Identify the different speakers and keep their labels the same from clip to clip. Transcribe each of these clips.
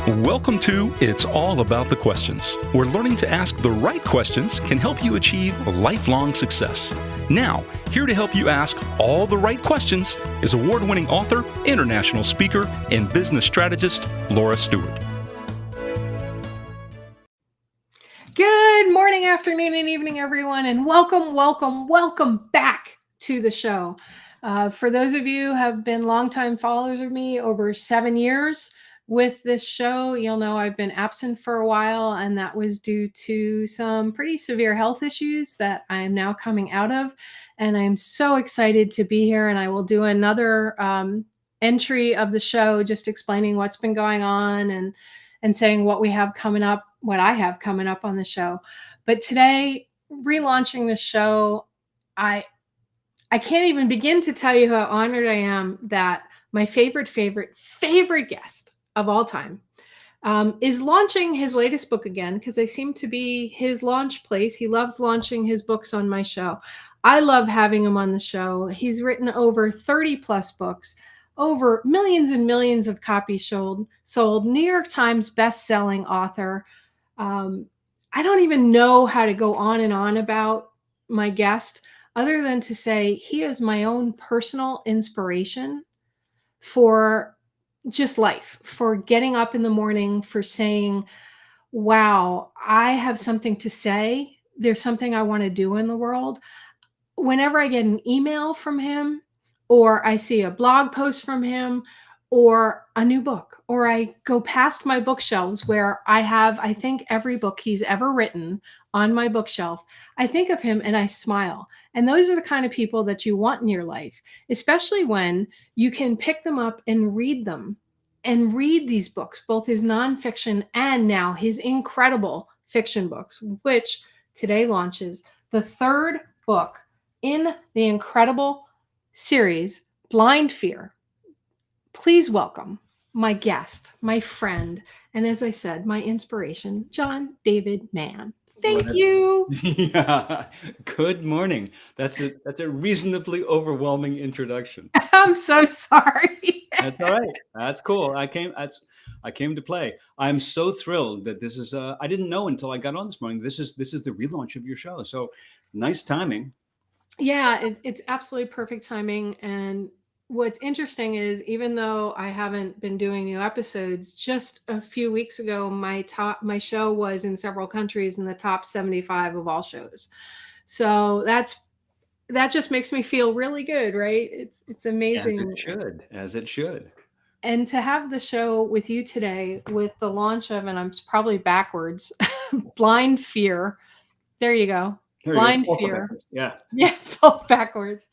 Speaker 1: Welcome to It's All About the Questions, where learning to ask the right questions can help you achieve lifelong success. Now, here to help you ask all the right questions is award-winning author, international speaker, and business strategist, Laura Stewart.
Speaker 2: Good morning, afternoon, and evening, everyone, and welcome back to the show. For those of you who have been longtime followers of me over 7 years with this show, you'll know I've been absent for a while, and that was due to some pretty severe health issues that I am now coming out of. And I'm so excited to be here, and I will do another entry of the show just explaining what's been going on and saying what we have coming up, what I have coming up on the show. But today, relaunching the show, I can't even begin to tell you how honored I am that my favorite guest of all time is launching his latest book again, because I seem to be his launch place. He loves launching his books on my show. I love having him on the show. He's written over 30 plus books, over millions and millions of copies sold, New York Times best-selling author. I don't even know how to go on and on about my guest, other than to say he is my own personal inspiration for just life, for getting up in the morning, for saying, wow, I have something to say. There's something I want to do in the world. Whenever I get an email from him, or I see a blog post from him, or a new book, or I go past my bookshelves where I have, I think, every book he's ever written on my bookshelf, I think of him and I smile. And those are the kind of people that you want in your life, especially when you can pick them up and read them and read these books, both his nonfiction and now his incredible fiction books, which today launches the third book in the incredible series, Blind Fear. Please welcome my guest, my friend, and as I said, my inspiration, John David Mann. Thank you.
Speaker 3: Yeah. Good morning. That's a reasonably overwhelming introduction.
Speaker 2: I'm so sorry.
Speaker 3: That's all right. That's cool. I came to play. I'm so thrilled that this is I didn't know until I got on this morning. This is the relaunch of your show. So nice timing.
Speaker 2: Yeah, it's absolutely perfect timing. And what's interesting is, even though I haven't been doing new episodes, just a few weeks ago, my show was in several countries in the top 75 of all shows. So that just makes me feel really good, right? It's amazing.
Speaker 3: As it should.
Speaker 2: And to have the show with you today with the launch of, and I'm probably backwards, Blind Fear. There you go. Blind Fear.
Speaker 3: Yeah.
Speaker 2: Yeah, both backwards.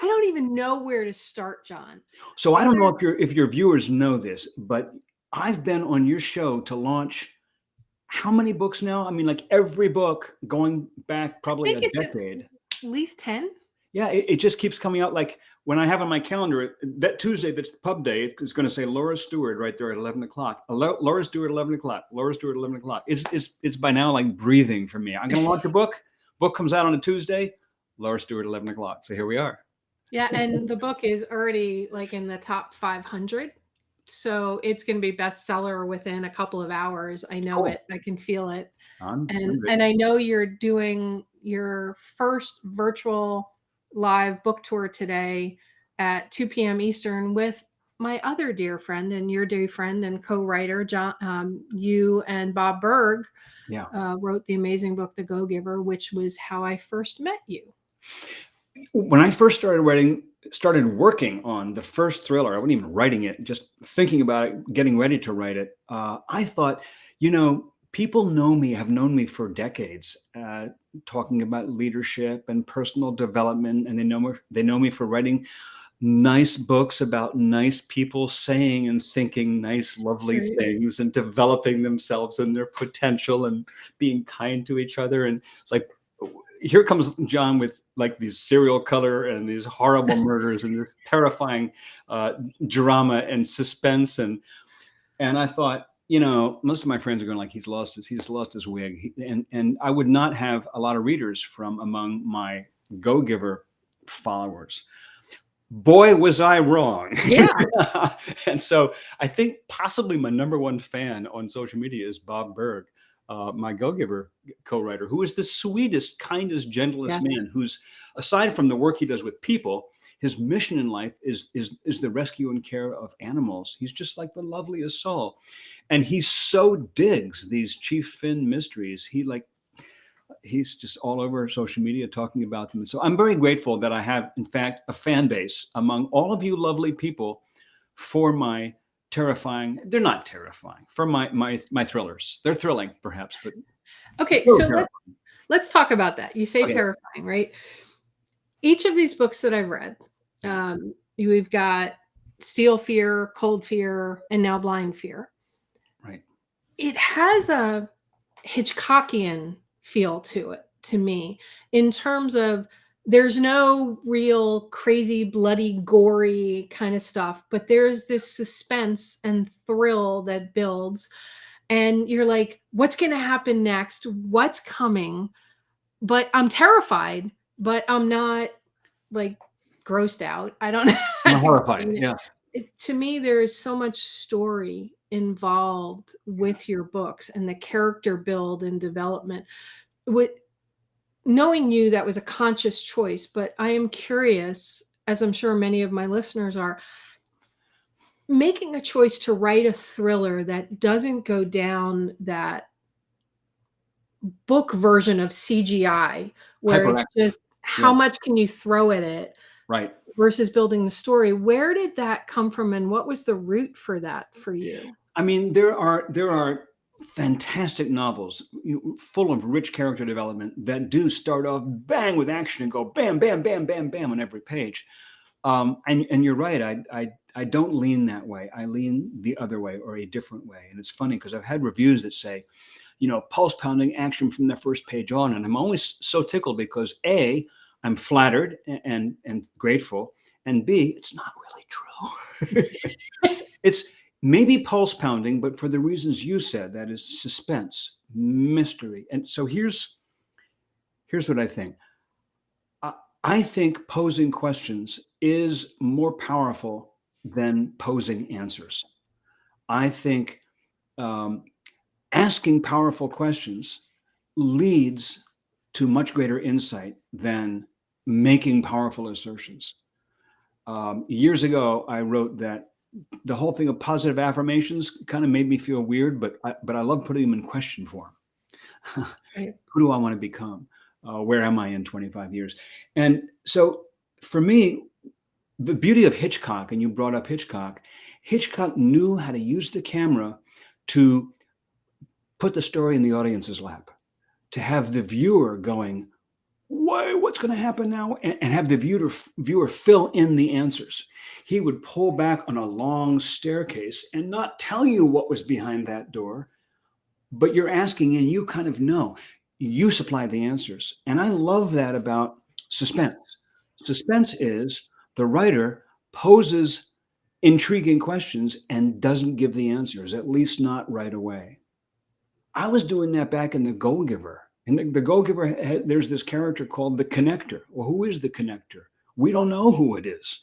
Speaker 2: I don't even know where to start, John.
Speaker 3: So I don't know if your viewers know this, but I've been on your show to launch how many books now? I mean, like every book going back probably a decade.
Speaker 2: At least 10?
Speaker 3: Yeah, it just keeps coming out. Like when I have on my calendar, that Tuesday, that's the pub day, it's going to say Laura Stewart right there at 11 o'clock. Laura Stewart, 11 o'clock. Laura Stewart, 11 o'clock. It's by now like breathing for me. I'm going to launch a book. Book comes out on a Tuesday. Laura Stewart, 11 o'clock. So here we are.
Speaker 2: Yeah, and the book is already like in the top 500. So it's going to be bestseller within a couple of hours. I know it. I can feel it. And I know you're doing your first virtual live book tour today at 2 p.m. Eastern with my other dear friend and your dear friend and co-writer, John. You and Bob Berg wrote the amazing book, The Go-Giver, which was how I first met you.
Speaker 3: When I first started working on the first thriller, I wasn't even writing it, just thinking about it, getting ready to write it. I thought, people have known me for decades, talking about leadership and personal development, and they know me for writing nice books about nice people saying and thinking nice, lovely things and developing themselves and their potential and being kind to each other. And like, here comes John with like these serial killer and these horrible murders and this terrifying drama and suspense. And I thought, most of my friends are going like, he's lost his wig. And I would not have a lot of readers from among my Go-Giver followers. boy, was I wrong.
Speaker 2: Yeah.
Speaker 3: And so I think possibly my number one fan on social media is Bob Berg, my Go Giver co-writer, who is the sweetest, kindest, gentlest
Speaker 2: Yes.
Speaker 3: man, who's, aside from the work he does with people, his mission in life is the rescue and care of animals. He's just like the loveliest soul. And he so digs these Chief Fin mysteries. He's just all over social media talking about them. And so I'm very grateful that I have, in fact, a fan base among all of you lovely people for my terrifying, they're not terrifying, for my thrillers. They're thrilling, perhaps, but
Speaker 2: Okay,
Speaker 3: so
Speaker 2: so
Speaker 3: terrifying.
Speaker 2: let's talk about that. You say
Speaker 3: Okay.
Speaker 2: terrifying, right? Each of these books that I've read, we've got Steel Fear, Cold Fear, and now Blind Fear.
Speaker 3: Right.
Speaker 2: It has a Hitchcockian feel to it, to me, in terms of there's no real crazy, bloody, gory kind of stuff, but there's this suspense and thrill that builds. And you're like, what's going to happen next? What's coming? But I'm terrified, but I'm not like grossed out. I don't know how
Speaker 3: I'm
Speaker 2: to
Speaker 3: horrified.
Speaker 2: explain it.
Speaker 3: Yeah.
Speaker 2: To me, there is so much story involved with your books and the character build and development. With knowing you, that was a conscious choice, but I am curious, as I'm sure many of my listeners are, making a choice to write a thriller that doesn't go down that book version of CGI, where it's
Speaker 3: Hyperactive.
Speaker 2: just how much can you throw at it
Speaker 3: Right.
Speaker 2: versus building the story. Where did that come from, and what was the root for that for you?
Speaker 3: I mean, there are fantastic novels full of rich character development that do start off bang with action and go bam, bam, bam, bam, bam on every page. And you're right. I don't lean that way. I lean the other way, or a different way. And it's funny because I've had reviews that say, pulse pounding action from the first page on. And I'm always so tickled because A, I'm flattered and grateful. And B, it's not really true. It's maybe pulse pounding, but for the reasons you said, that is suspense, mystery. And so here's what I think. I think posing questions is more powerful than posing answers. I think asking powerful questions leads to much greater insight than making powerful assertions. Years ago, I wrote that the whole thing of positive affirmations kind of made me feel weird, but I love putting them in question form.
Speaker 2: Right.
Speaker 3: Who do I want to become? Where am I in 25 years? And so for me, the beauty of Hitchcock, and you brought up Hitchcock knew how to use the camera to put the story in the audience's lap, to have the viewer going, what's going to happen now? And have the viewer fill in the answers. He would pull back on a long staircase and not tell you what was behind that door, but you're asking and you kind of know. You supply the answers. And I love that about suspense. Suspense is the writer poses intriguing questions and doesn't give the answers, at least not right away. I was doing that back in The Go Giver. In the Go Giver, there's this character called the Connector. Well, who is the Connector? We don't know who it is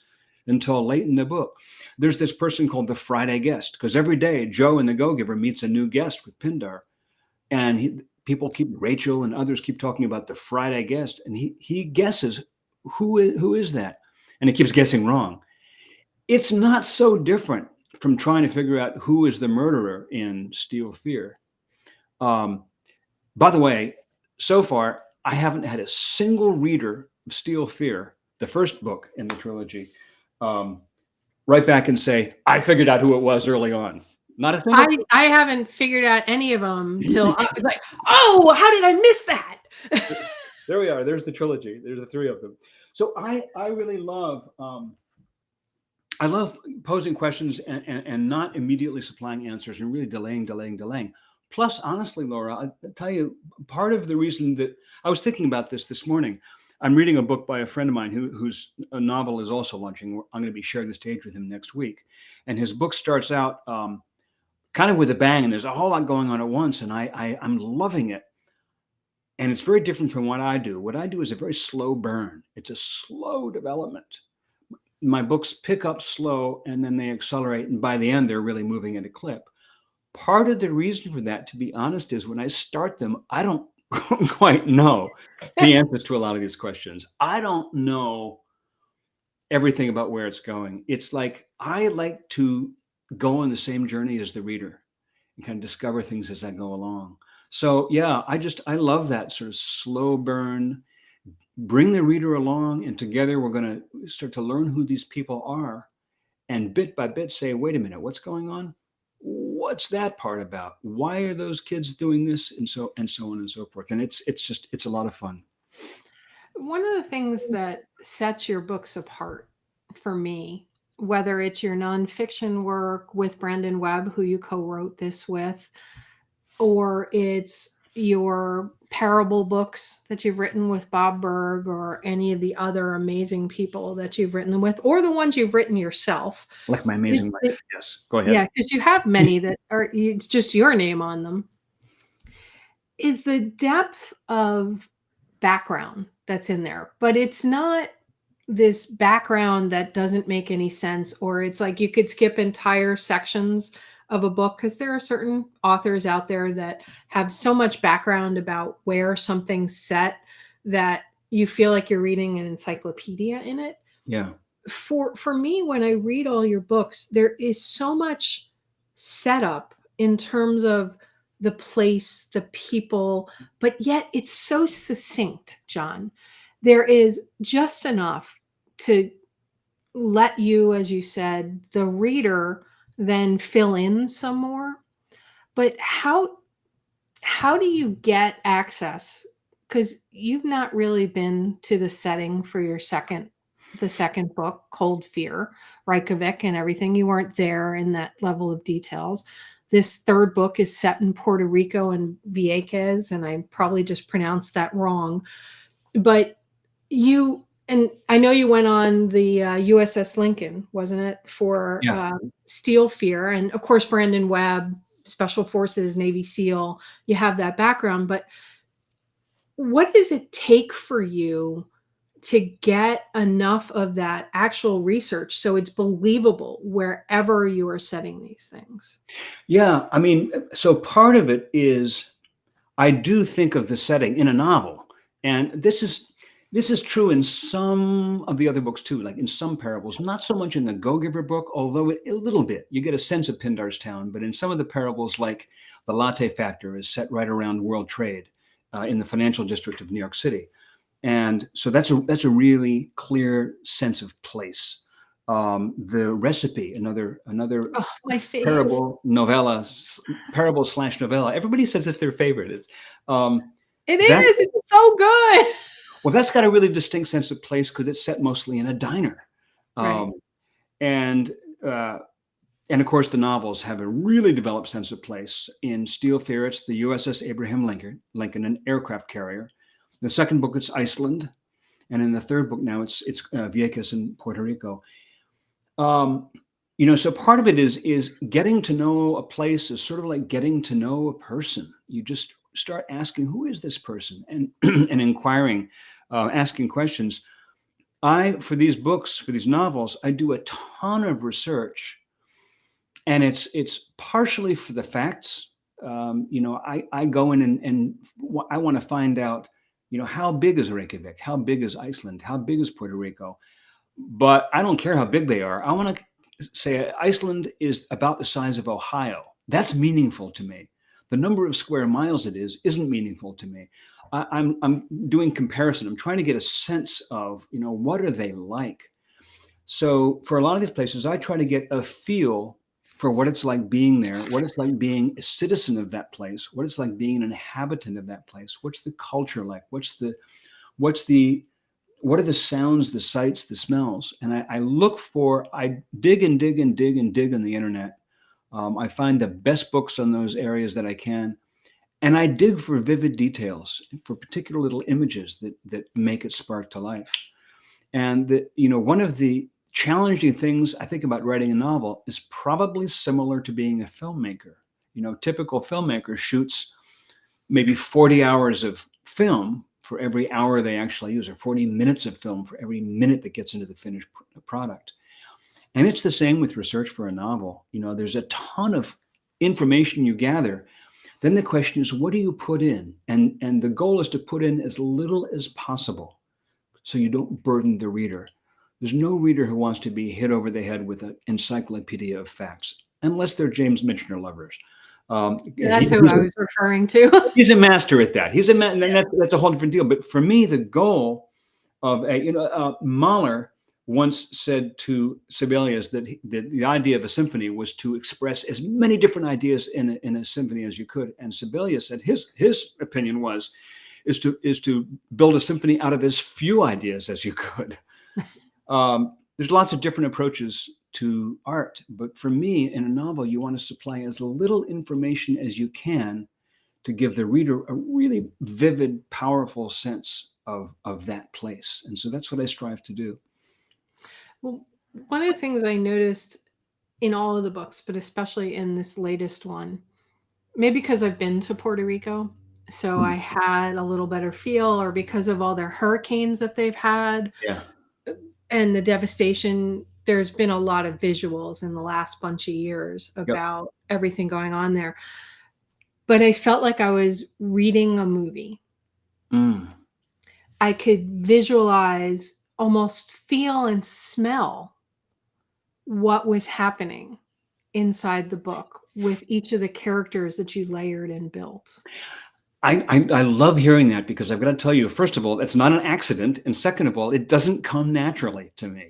Speaker 3: until late in the book. There's this person called the Friday Guest, because every day Joe in the Go Giver meets a new guest with Pindar. And Rachel and others keep talking about the Friday Guest, and he guesses who is that? And he keeps guessing wrong. It's not so different from trying to figure out who is the murderer in Steel Fear. By the way, so far, I haven't had a single reader of Steel Fear, the first book in the trilogy, write back and say, I figured out who it was early on. Not a single.
Speaker 2: I haven't figured out any of them till I was like, oh, how did I miss that?
Speaker 3: There we are. There's the trilogy. There's the three of them. So I really love, I love posing questions and not immediately supplying answers and really delaying. Plus, honestly, Laura, I'll tell you, part of the reason that I was thinking about this morning, I'm reading a book by a friend of mine whose a novel is also launching. I'm going to be sharing the stage with him next week. And his book starts out kind of with a bang, and there's a whole lot going on at once. And I'm loving it. And it's very different from what I do. What I do is a very slow burn. It's a slow development. my books pick up slow and then they accelerate. And by the end, they're really moving at a clip. Part of the reason for that, to be honest, is when I start them, I don't quite know the answers to a lot of these questions. I don't know everything about where it's going. It's like I like to go on the same journey as the reader and kind of discover things as I go along. So yeah, I love that sort of slow burn, bring the reader along, and together we're going to start to learn who these people are, and bit by bit say, wait a minute, what's going on? What's that part about? Why are those kids doing this? And so on and so forth. And it's a lot of fun.
Speaker 2: One of the things that sets your books apart for me, whether it's your nonfiction work with Brandon Webb, who you co-wrote this with, or it's your parable books that you've written with Bob Berg, or any of the other amazing people that you've written them with, or the ones you've written yourself.
Speaker 3: Like My Amazing Life. Yes, go ahead.
Speaker 2: Yeah, because you have many that are, it's just your name on them. Is the depth of background that's in there, but it's not this background that doesn't make any sense, or it's like you could skip entire sections of a book, because there are certain authors out there that have so much background about where something's set that you feel like you're reading an encyclopedia in it.
Speaker 3: Yeah.
Speaker 2: For me, when I read all your books, there is so much setup in terms of the place, the people, but yet it's so succinct, John. There is just enough to let you, as you said, the reader, then fill in some more. But how do you get access? Because you've not really been to the setting for the second book, Cold Fear, Reykjavik and everything. You weren't there in that level of details. This third book is set in Puerto Rico and Vieques, and I probably just pronounced that wrong. But and I know you went on the USS Lincoln, wasn't it, for Steel Fear. And of course, Brandon Webb, Special Forces, Navy SEAL, you have that background. But what does it take for you to get enough of that actual research so it's believable wherever you are setting these things?
Speaker 3: Yeah, I mean, so part of it is I do think of the setting in a novel. And this is true in some of the other books too, like in some parables, not so much in the Go-Giver book, although a little bit. You get a sense of Pindar's town, but in some of the parables, like the Latte Factor is set right around World Trade in the financial district of New York City. And so that's a really clear sense of place. The Recipe, another
Speaker 2: my favorite
Speaker 3: parable / novella. Everybody says it's their favorite. It's
Speaker 2: it's so good.
Speaker 3: Well, that's got a really distinct sense of place because it's set mostly in a diner.
Speaker 2: Right.
Speaker 3: And of course, the novels have a really developed sense of place. In Steel Fear, it's the USS Abraham Lincoln, an aircraft carrier. The second book, it's Iceland. And in the third book now, it's Vieques in Puerto Rico. So part of it is getting to know a place is sort of like getting to know a person. You just start asking, who is this person? And and inquiring, asking questions. For these books, for these novels, I do a ton of research, and it's partially for the facts. I go in and I want to find out, how big is Reykjavik? How big is Iceland? How big is Puerto Rico? But I don't care how big they are. I want to say Iceland is about the size of Ohio. That's meaningful to me. The number of square miles it isn't meaningful to me. I'm doing comparison. I'm trying to get a sense of, what are they like? So for a lot of these places, I try to get a feel for what it's like being there, what it's like being a citizen of that place, what it's like being an inhabitant of that place. What's the culture like? What are the sounds, the sights, the smells? And I dig and dig and dig and dig on the internet. I find the best books on those areas that I can. And I dig for vivid details, for particular little images that make it spark to life. And one of the challenging things I think about writing a novel is probably similar to being a filmmaker. Typical filmmaker shoots maybe 40 hours of film for every hour they actually use, or 40 minutes of film for every minute that gets into the finished product. And it's the same with research for a novel. There's a ton of information you gather. Then the question is, what do you put in? And the goal is to put in as little as possible so you don't burden the reader. There's no reader who wants to be hit over the head with an encyclopedia of facts, unless they're James Michener lovers.
Speaker 2: That's who I was referring to.
Speaker 3: He's a master at that. And that's a whole different deal. But for me, the goal of Mahler once said to Sibelius that the idea of a symphony was to express as many different ideas in a symphony as you could. And Sibelius said his opinion is to build a symphony out of as few ideas as you could. There's lots of different approaches to art, but for me, in a novel, you want to supply as little information as you can to give the reader a really vivid, powerful sense of that place. And so that's what I strive to do.
Speaker 2: Well, one of the things I noticed in all of the books, but especially in this latest one, maybe because I've been to Puerto Rico, so I had a little better feel, or because of all their hurricanes that they've had, and the devastation, there's been a lot of visuals in the last bunch of years about everything going on there. But I felt like I was reading a movie. I could visualize, almost feel and smell what was happening inside the book with each of the characters that you layered and built.
Speaker 3: I love hearing that, because I've got to tell you, first of all, it's not an accident. And second of all, it doesn't come naturally to me.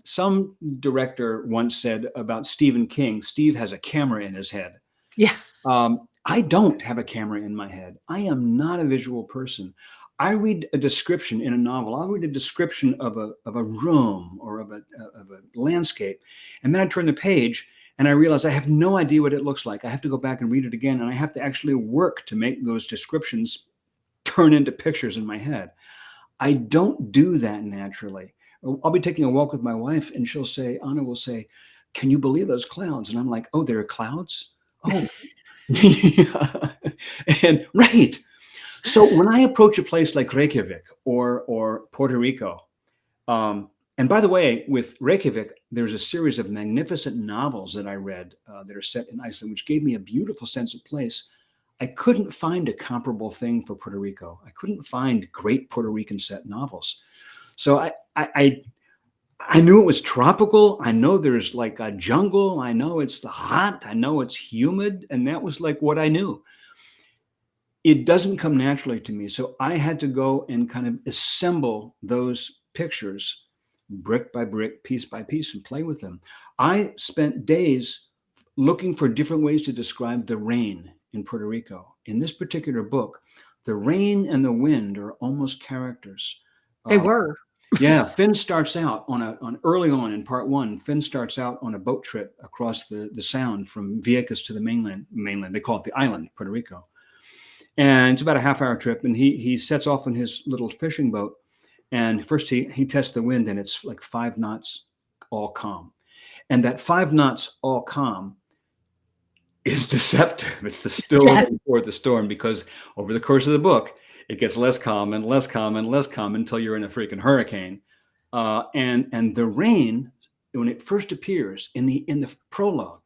Speaker 3: Some director once said about Stephen King, Steve has a camera in his head.
Speaker 2: Yeah.
Speaker 3: I don't have a camera in my head. I am not a visual person. I read a description in a novel. I'll read a description of a room or of a landscape. And then I turn the page and I realize I have no idea what it looks like. I have to go back and read it again. And I have to actually work to make those descriptions turn into pictures in my head. I don't do that naturally. I'll be taking a walk with my wife and Anna will say, "Can you believe those clouds?" And I'm like, "Oh, there are clouds? Oh." And right. So when I approach a place like Reykjavik or Puerto Rico, and by the way, with Reykjavik, there's a series of magnificent novels that I read that are set in Iceland, which gave me a beautiful sense of place. I couldn't find a comparable thing for Puerto Rico. I couldn't find great Puerto Rican set novels. So I knew it was tropical. I know there's like a jungle. I know it's hot. I know it's humid. And that was like what I knew. It doesn't come naturally to me. So I had to go and kind of assemble those pictures brick by brick, piece by piece, and play with them. I spent days looking for different ways to describe the rain in Puerto Rico. In this particular book, the rain and the wind are almost characters.
Speaker 2: They were.
Speaker 3: Yeah, Finn starts out on early on in part one. Finn starts out on a boat trip across the Sound from Vieques to the mainland. They call it the island, Puerto Rico. And it's about a half-hour trip. And he sets off on his little fishing boat. And first he tests the wind, and it's like 5 knots, all calm. And that 5 knots, all calm, is deceptive. It's the still before the storm, because over the course of the book, it gets less calm and less calm and less calm until you're in a freaking hurricane. And the rain, when it first appears in the prologue,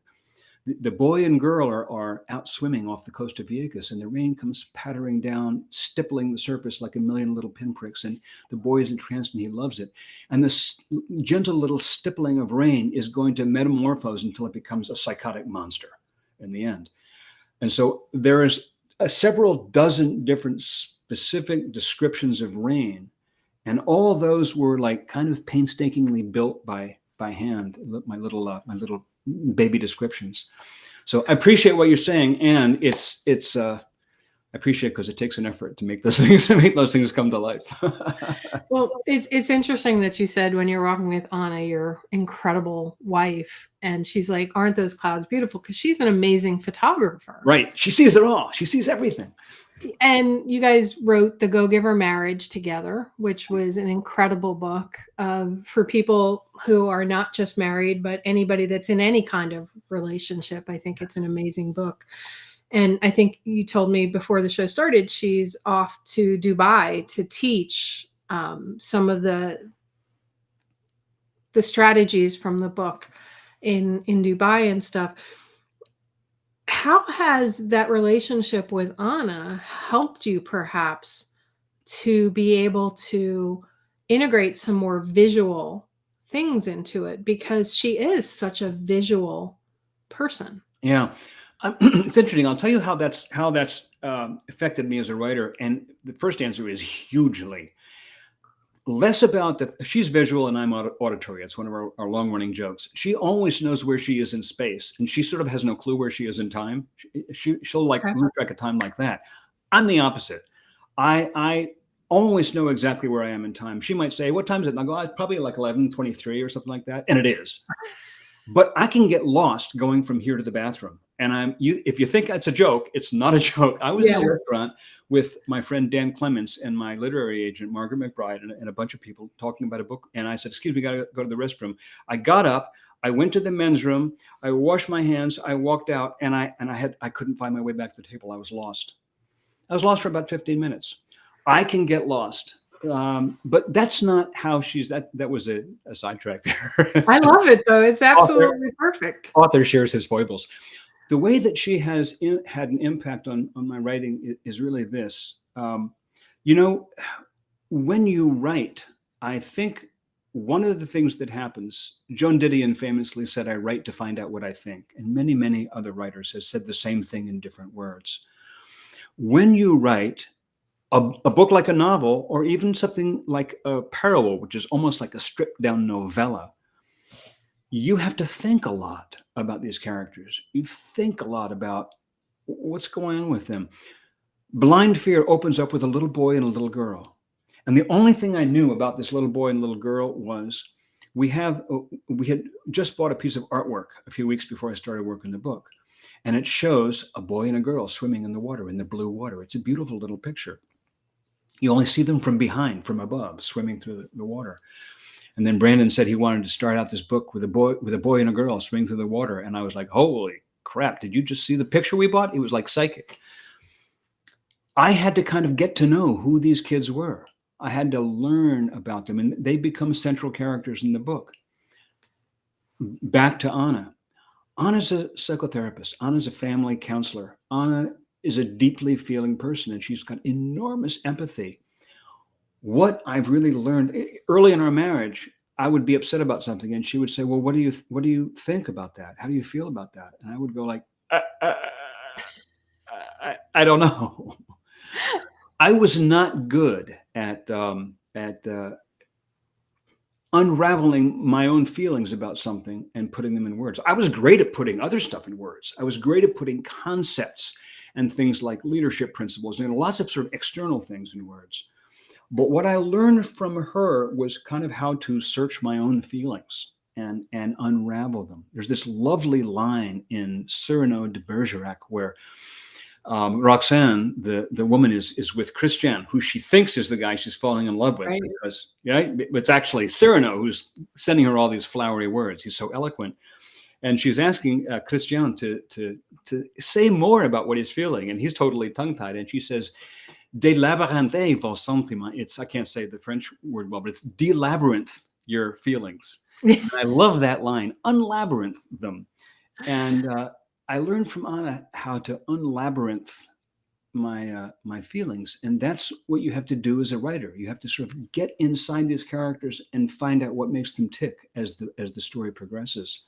Speaker 3: the boy and girl are out swimming off the coast of Vieques, and the rain comes pattering down, stippling the surface like a million little pinpricks. And the boy is entranced and he loves it. And this gentle little stippling of rain is going to metamorphose until it becomes a psychotic monster in the end. And so there is several dozen different specific descriptions of rain, and all those were like kind of painstakingly built by hand. My little baby descriptions. So I appreciate what you're saying, and it's I appreciate because it takes an effort to make those things come to life.
Speaker 2: Well, it's interesting that you said when you're walking with Anna, your incredible wife, and she's like, "Aren't those clouds beautiful?" Because she's an amazing photographer.
Speaker 3: Right. She sees it all. She sees everything.
Speaker 2: And you guys wrote The Go-Giver Marriage together, which was an incredible book for people who are not just married, but anybody that's in any kind of relationship. I think it's an amazing book. And I think you told me before the show started, she's off to Dubai to teach some of the strategies from the book in Dubai and stuff. How has that relationship with Anna helped you perhaps to be able to integrate some more visual things into it, because she is such a visual person?
Speaker 3: Yeah. It's interesting. I'll tell you how that's affected me as a writer. And the first answer is hugely. Less about she's visual and I'm auditory. It's one of our long running jokes. She always knows where she is in space, and she sort of has no clue where she is in time. She'll like
Speaker 2: Okay.
Speaker 3: lose track of time like that. I'm the opposite. I always know exactly where I am in time. She might say, "What time is it?" And I'll go, "It's probably like 11:23 or something like that," and it is. But I can get lost going from here to the bathroom. And if you think that's a joke, it's not a joke. I was in a restaurant with my friend Dan Clements and my literary agent, Margaret McBride, and a bunch of people talking about a book. And I said, "Excuse me, got to go to the restroom." I got up, I went to the men's room, I washed my hands, I walked out, and I couldn't find my way back to the table. I was lost. I was lost for about 15 minutes. I can get lost. But that's not how that was a sidetrack there.
Speaker 2: I love it, though. It's absolutely perfect.
Speaker 3: Author shares his foibles. The way that she has had an impact on my writing is really this. When you write, I think one of the things that happens, Joan Didion famously said, "I write to find out what I think." And many, many other writers have said the same thing in different words. When you write a book like a novel, or even something like a parable, which is almost like a stripped down novella, you have to think a lot about these characters. You think a lot about what's going on with them. Blind Fear opens up with a little boy and a little girl. And the only thing I knew about this little boy and little girl was we had just bought a piece of artwork a few weeks before I started working the book. And it shows a boy and a girl swimming in the water, in the blue water. It's a beautiful little picture. You only see them from behind, from above, swimming through the water. And then Brandon said he wanted to start out this book with a boy and a girl swimming through the water. And I was like, "Holy crap, did you just see the picture we bought?" It was like psychic. I had to kind of get to know who these kids were. I had to learn about them, and they become central characters in the book. Back to Anna. Anna's a psychotherapist. Anna's a family counselor. Anna is a deeply feeling person, and she's got enormous empathy. What I've really learned early in our marriage, I would be upset about something, and she would say, "Well, what do you think about that? How do you feel about that?" And I would go like, I don't know. I was not good at unraveling my own feelings about something and putting them in words. I was great at putting other stuff in words. I was great at putting concepts and things like leadership principles and lots of sort of external things in words. But what I learned from her was kind of how to search my own feelings and unravel them. There's this lovely line in Cyrano de Bergerac where Roxanne, the woman, is with Christian, who she thinks is the guy she's falling in love with,
Speaker 2: Right.
Speaker 3: because it's actually Cyrano who's sending her all these flowery words. He's so eloquent, and she's asking Christian to say more about what he's feeling, and he's totally tongue-tied. And she says, "Delabyrinth vos sentiments." I can't say the French word well, but it's delabyrinth your feelings. And I love that line. Unlabyrinth them, and I learned from Anna how to unlabyrinth my feelings, and that's what you have to do as a writer. You have to sort of get inside these characters and find out what makes them tick as the story progresses.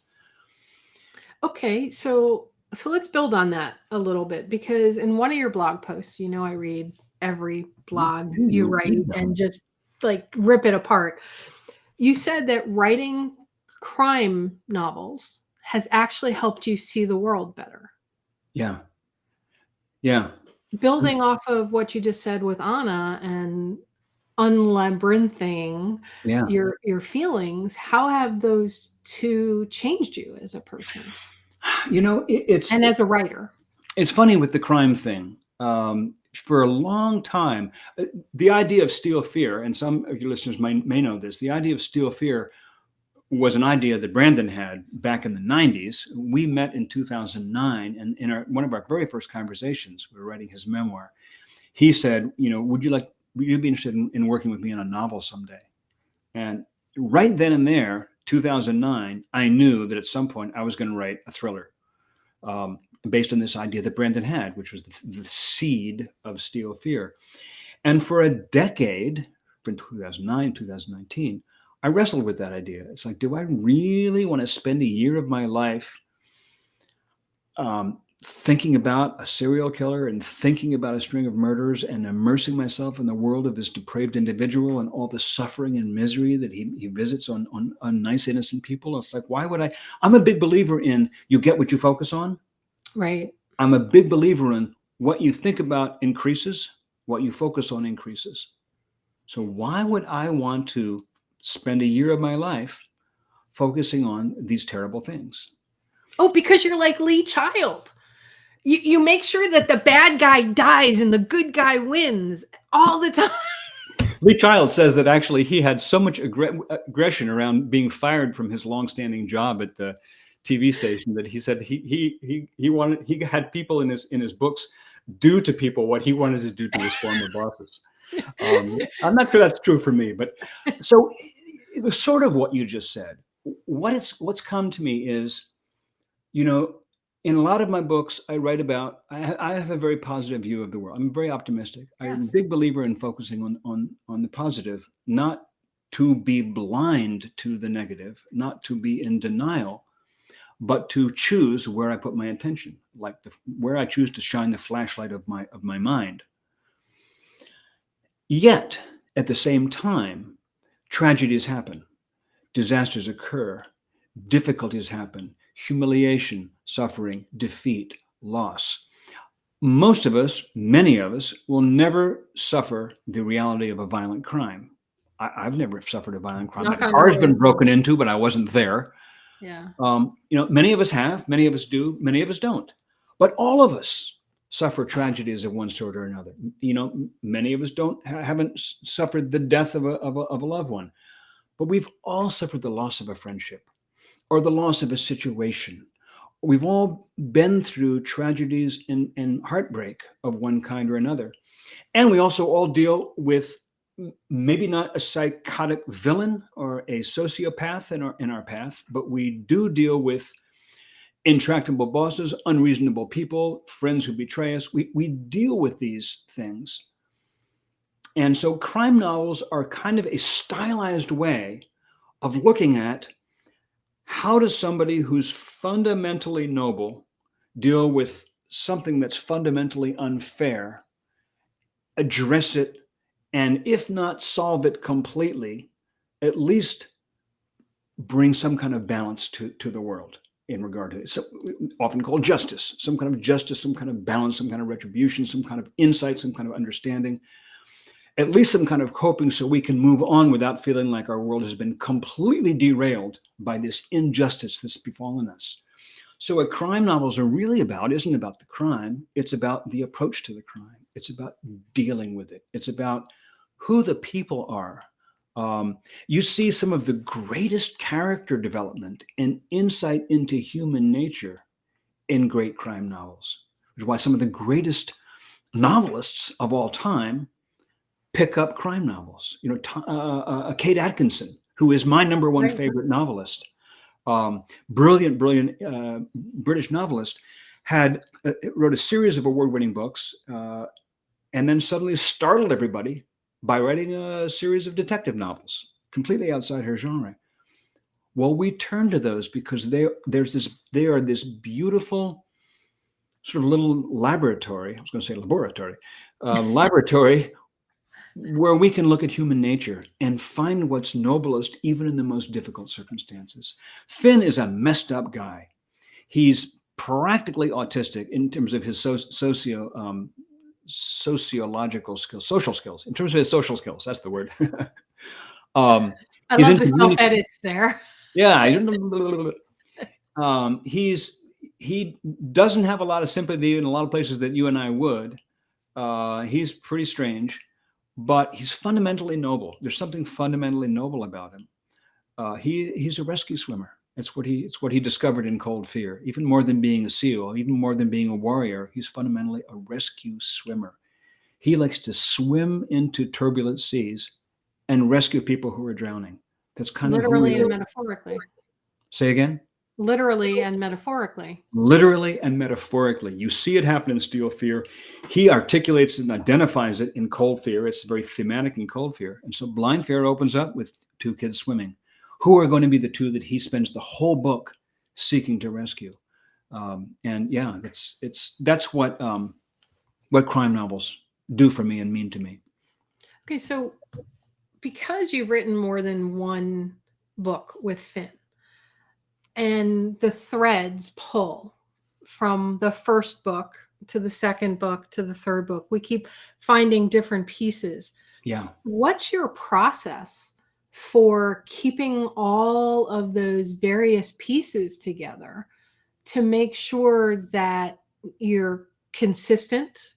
Speaker 2: Okay, so let's build on that a little bit, because in one of your blog posts, I read every blog you write and just like rip it apart. You said that writing crime novels has actually helped you see the world better.
Speaker 3: Yeah.
Speaker 2: Building off of what you just said with Anna and unlabyrinthing your feelings, how have those two changed you as a person? And as a writer?
Speaker 3: It's funny with the crime thing. For a long time, the idea of Steel Fear, and some of your listeners may know this, the idea of Steel Fear was an idea that Brandon had back in the 90s. We met in 2009, and in one of our very first conversations, we were writing his memoir. He said, would you be interested in working with me on a novel someday? And right then and there, 2009, I knew that at some point I was going to write a thriller based on this idea that Brandon had, which was the seed of Steel Fear. And for a decade, from 2009, 2019, I wrestled with that idea. It's like, do I really want to spend a year of my life thinking about a serial killer and thinking about a string of murders and immersing myself in the world of this depraved individual and all the suffering and misery that he visits on nice, innocent people? It's like, why would I? I'm a big believer in you get what you focus on.
Speaker 2: Right.
Speaker 3: I'm a big believer in what you think about increases, what you focus on increases. So why would I want to spend a year of my life focusing on these terrible things?
Speaker 2: Oh, because you're like Lee Child. You make sure that the bad guy dies and the good guy wins all the time.
Speaker 3: Lee Child says that actually he had so much aggression around being fired from his longstanding job at the TV station that he said he had people in his books do to people what he wanted to do to his former bosses. I'm not sure that's true for me, but so it was sort of what you just said. What's come to me is, in a lot of my books, I write about, I have a very positive view of the world. I'm very optimistic.
Speaker 2: Yes.
Speaker 3: I'm a big believer in focusing on the positive, not to be blind to the negative, not to be in denial, but to choose where I put my attention, like where I choose to shine the flashlight of my mind. Yet, at the same time, tragedies happen, disasters occur, difficulties happen, humiliation, suffering, defeat, loss. Most of us, many of us, will never suffer the reality of a violent crime. I've never suffered a violent crime. My car's been broken into, but I wasn't there.
Speaker 2: Yeah.
Speaker 3: Many of us have, many of us do, many of us don't. But all of us suffer tragedies of one sort or another. Many of us haven't suffered the death of a loved one, but we've all suffered the loss of a friendship or the loss of a situation. We've all been through tragedies and heartbreak of one kind or another. And we also all deal with maybe not a psychotic villain or a sociopath in our path, but we do deal with intractable bosses, unreasonable people, friends who betray us. We deal with these things. And so crime novels are kind of a stylized way of looking at how does somebody who's fundamentally noble deal with something that's fundamentally unfair, address it, and if not solve it completely, at least bring some kind of balance to the world in regard to it. So often called justice, some kind of balance, some kind of retribution, some kind of insight, some kind of understanding, at least some kind of coping so we can move on without feeling like our world has been completely derailed by this injustice that's befallen us. So what crime novels are really about isn't about the crime. It's about the approach to the crime. It's about dealing with it. It's about who the people are. You see some of the greatest character development and insight into human nature in great crime novels, which is why some of the greatest novelists of all time pick up crime novels. Kate Atkinson, who is my number one favorite novelist, brilliant British novelist, wrote a series of award-winning books, and then suddenly startled everybody by writing a series of detective novels, completely outside her genre. Well, we turn to those because they are this beautiful sort of little laboratory. I was going to say laboratory, laboratory where we can look at human nature and find what's noblest, even in the most difficult circumstances. Finn is a messed up guy. He's practically autistic in terms of his sociological skills, social skills, in terms of his social skills. That's the word.
Speaker 2: I love the self-edits there.
Speaker 3: Yeah. He doesn't have a lot of sympathy in a lot of places that you and I would. He's pretty strange, but he's fundamentally noble. There's something fundamentally noble about him. he's a rescue swimmer. It's what he discovered in Cold Fear. Even more than being a SEAL, even more than being a warrior, he's fundamentally a rescue swimmer. He likes to swim into turbulent seas and rescue people who are drowning. That's kind of who
Speaker 2: Literally
Speaker 3: he
Speaker 2: and
Speaker 3: is.
Speaker 2: metaphorically.
Speaker 3: Say again?
Speaker 2: Literally and metaphorically.
Speaker 3: Literally and metaphorically. You see it happen in Steel Fear. He articulates and identifies it in Cold Fear. It's very thematic in Cold Fear. And so Blind Fear opens up with two kids swimming, who are going to be the two that he spends the whole book seeking to rescue. And yeah, that's what crime novels do for me and mean to me.
Speaker 2: Okay, so because you've written more than one book with Finn, and the threads pull from the first book to the second book to the third book, we keep finding different pieces.
Speaker 3: Yeah.
Speaker 2: What's your process for keeping all of those various pieces together to make sure that you're consistent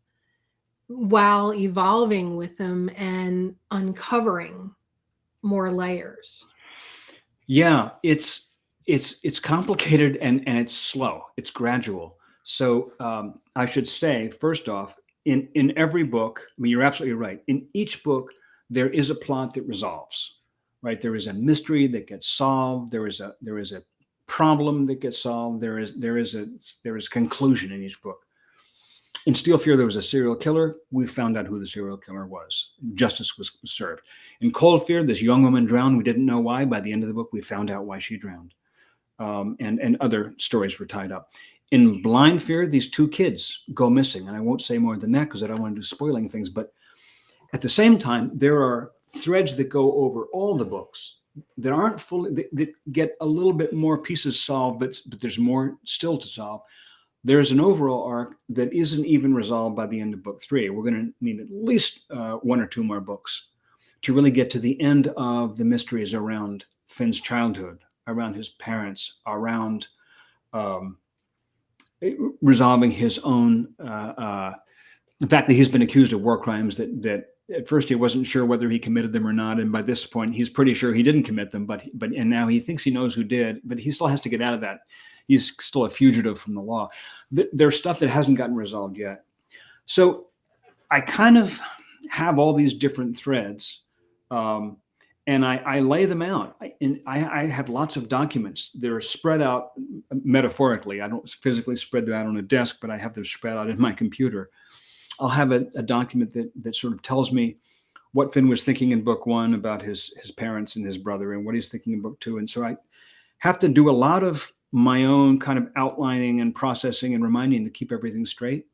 Speaker 2: while evolving with them and uncovering more layers?
Speaker 3: Yeah, it's complicated and it's slow. It's gradual. So I should say, first off, in every book, I mean, you're absolutely right. In each book, there is a plot that resolves, right? There is a mystery that gets solved. There is a problem that gets solved. There is conclusion in each book. In Steel Fear, there was a serial killer. We found out who the serial killer was. Justice was served. In Cold Fear, this young woman drowned. We didn't know why. By the end of the book, we found out why she drowned. And other stories were tied up. In Blind Fear, these two kids go missing. And I won't say more than that because I don't want to do spoiling things. But at the same time, there are threads that go over all the books that aren't fully, that get a little bit more pieces solved, but there's more still to solve. There's an overall arc that isn't even resolved by the end of book 3. We're going to need at least 1 or 2 more books to really get to the end of the mysteries around Finn's childhood, around his parents, around resolving his own, the fact that he's been accused of war crimes that at first he wasn't sure whether he committed them or not. And by this point, he's pretty sure he didn't commit them, and now he thinks he knows who did, but he still has to get out of that. He's still a fugitive from the law. There's stuff that hasn't gotten resolved yet. So I kind of have all these different threads, and I lay them out. I have lots of documents. They're spread out metaphorically. I don't physically spread them out on a desk, but I have them spread out in my computer. I'll have a document that sort of tells me what Finn was thinking in book 1 about his parents and his brother, and what he's thinking in book 2. And so I have to do a lot of my own kind of outlining and processing and reminding to keep everything straight.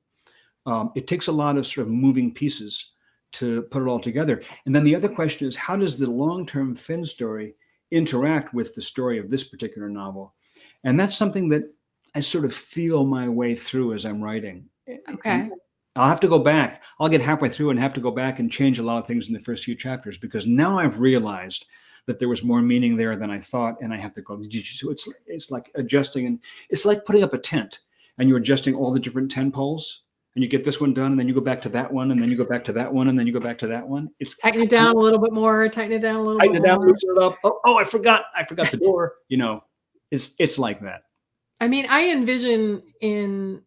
Speaker 3: It takes a lot of sort of moving pieces to put it all together. And then the other question is, how does the long-term Finn story interact with the story of this particular novel? And that's something that I sort of feel my way through as I'm writing.
Speaker 2: Okay.
Speaker 3: I'll have to go back. I'll get halfway through and have to go back and change a lot of things in the first few chapters, because now I've realized that there was more meaning there than I thought, and I have to go. So it's like adjusting, and it's like putting up a tent, and you're adjusting all the different tent poles, and you get this one done, and then you go back to that one, and then you go back to that one, and then you go back to that one. It's
Speaker 2: Tighten it down a little bit more. Tighten it down a little bit more.
Speaker 3: Tighten it down, loosen it up. Oh, I forgot the door. It's like that.
Speaker 2: I mean, I envision in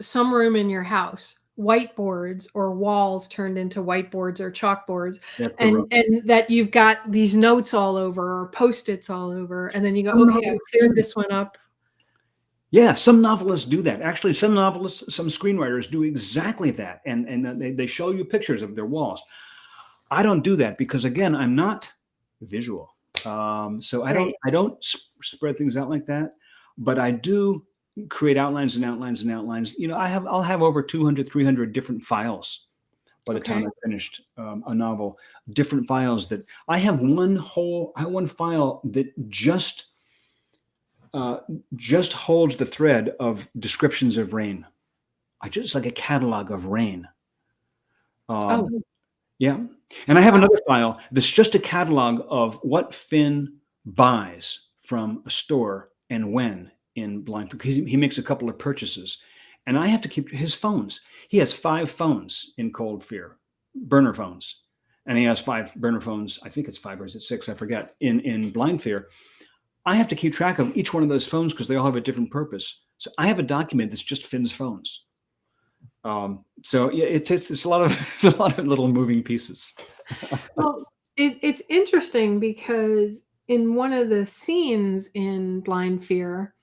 Speaker 2: some room in your house, whiteboards or walls turned into whiteboards or chalkboards, and that you've got these notes all over or Post-its all over, and then you go, okay, I've cleared this one up.
Speaker 3: Yeah, some novelists do that. Actually, some screenwriters do exactly that, and they show you pictures of their walls. I don't do that because, again, I'm not visual, so I don't spread things out like that. But I do create outlines and outlines and outlines. I'll have over 200, 300 different files by the time I finished a novel. Different files that I have one file that just holds the thread of descriptions of rain. It's like a catalog of rain. Yeah. And I have another file that's just a catalog of what Finn buys from a store and when in Blind Fear, because he makes a couple of purchases. And I have to keep his phones. He has 5 phones in Cold Fear, burner phones. and he has 5 burner phones. I think it's 5 or is it 6? I forget. In Blind Fear, I have to keep track of each one of those phones because they all have a different purpose. So I have a document that's just Finn's phones. So yeah, it's a lot of it's a lot of little moving pieces.
Speaker 2: Well, it's interesting because in one of the scenes in Blind Fear,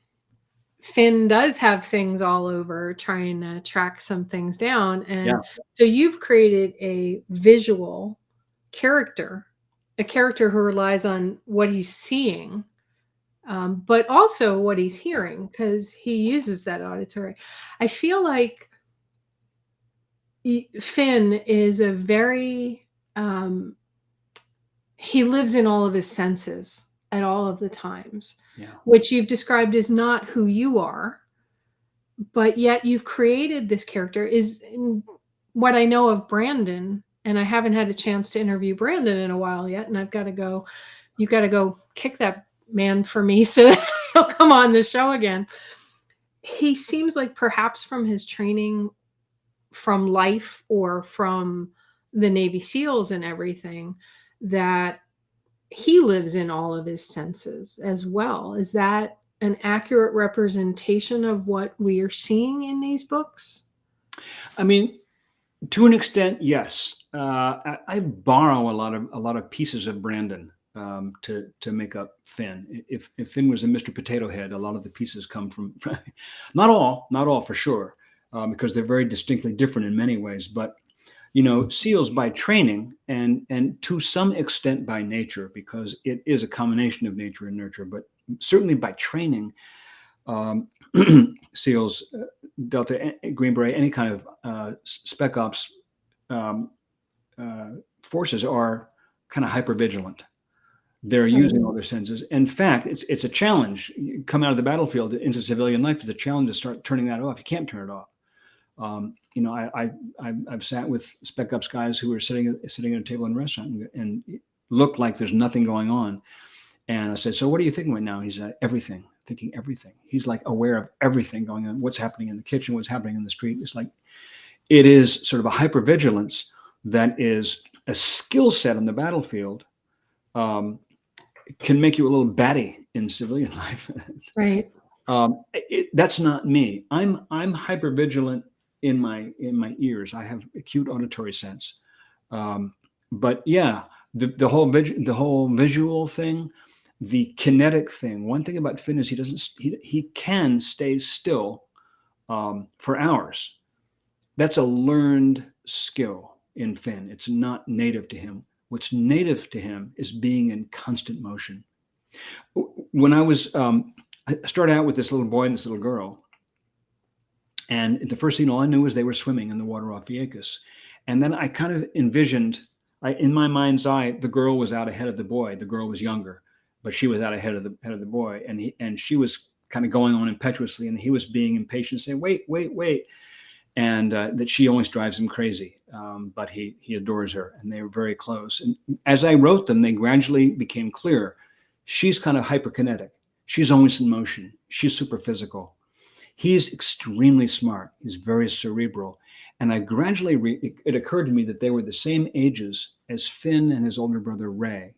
Speaker 2: Finn does have things all over trying to track some things down. And
Speaker 3: Yeah.
Speaker 2: so you've created a visual character, a character who relies on what he's seeing, but also what he's hearing, because he uses that auditory. I feel like Finn is a very, he lives in all of his senses at all of the times,
Speaker 3: Yeah.
Speaker 2: which you've described as not who you are, but yet you've created this character. Is what I know of Brandon, and I haven't had a chance to interview Brandon in a while yet, and I've got to go, you've got to go kick that man for me so that he'll come on the show again. He seems like perhaps from his training from life or from the Navy SEALs and everything, that he lives in all of his senses as well. Is that an accurate representation of what we are seeing in these books?
Speaker 3: I mean, to an extent, yes. I borrow a lot of pieces of Brandon to make up Finn. If Finn was a Mr. Potato Head, a lot of the pieces come from not all for sure, because they're very distinctly different in many ways. But SEALs by training and to some extent by nature, because it is a combination of nature and nurture, but certainly by training, SEALs, Delta, Green Beret, any kind of spec ops forces are kind of hypervigilant. They're using all their senses. In fact, it's a challenge. You come out of the battlefield into civilian life. It's a challenge to start turning that off. You can't turn it off. I've sat with spec ops guys who are sitting at a table in a restaurant and look like there's nothing going on. And I said, "So what are you thinking right now?" He's everything, thinking everything. He's like aware of everything going on, what's happening in the kitchen, what's happening in the street. It's like it is sort of a hypervigilance that is a skill set on the battlefield. Can make you a little batty in civilian life.
Speaker 2: Right.
Speaker 3: That's not me. I'm hypervigilant in my ears. I have acute auditory sense. But yeah, the whole visual thing, the kinetic thing. One thing about Finn is he can stay still for hours. That's a learned skill in Finn. It's not native to him. What's native to him is being in constant motion. When I started out with this little boy and this little girl, and the first scene, all I knew was they were swimming in the water off Vieques. And then I kind of envisioned, in my mind's eye, the girl was out ahead of the boy. The girl was younger, but she was out ahead of the boy, and she was kind of going on impetuously, and he was being impatient, saying, "Wait, wait, wait." And that she always drives him crazy, but he adores her, and they were very close. And as I wrote them, they gradually became clear. She's kind of hyperkinetic. She's always in motion. She's super physical. He's extremely smart. He's very cerebral. And I gradually, it occurred to me that they were the same ages as Finn and his older brother, Ray.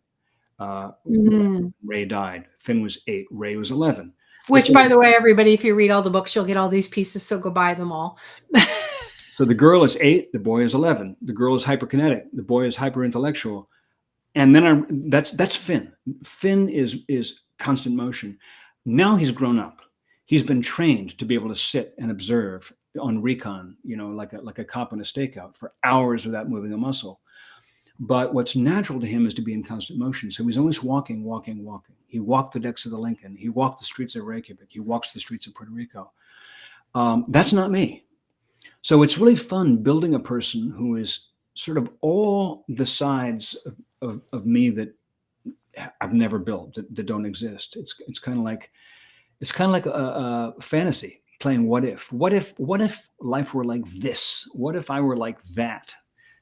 Speaker 3: Ray died. Finn was 8. Ray was 11.
Speaker 2: Which, by the way, everybody, if you read all the books, you'll get all these pieces, so go buy them all.
Speaker 3: So the girl is 8, the boy is 11. The girl is hyperkinetic, the boy is hyper-intellectual. And then that's Finn. Finn is constant motion. Now he's grown up. He's been trained to be able to sit and observe on recon, like a cop on a stakeout for hours without moving a muscle. But what's natural to him is to be in constant motion. So he's always walking. He walked the decks of the Lincoln. He walked the streets of Reykjavik. He walks the streets of Puerto Rico. That's not me. So it's really fun building a person who is sort of all the sides of me that I've never built, that don't exist. It's kind of like a fantasy playing what if. What if life were like this? What if I were like that?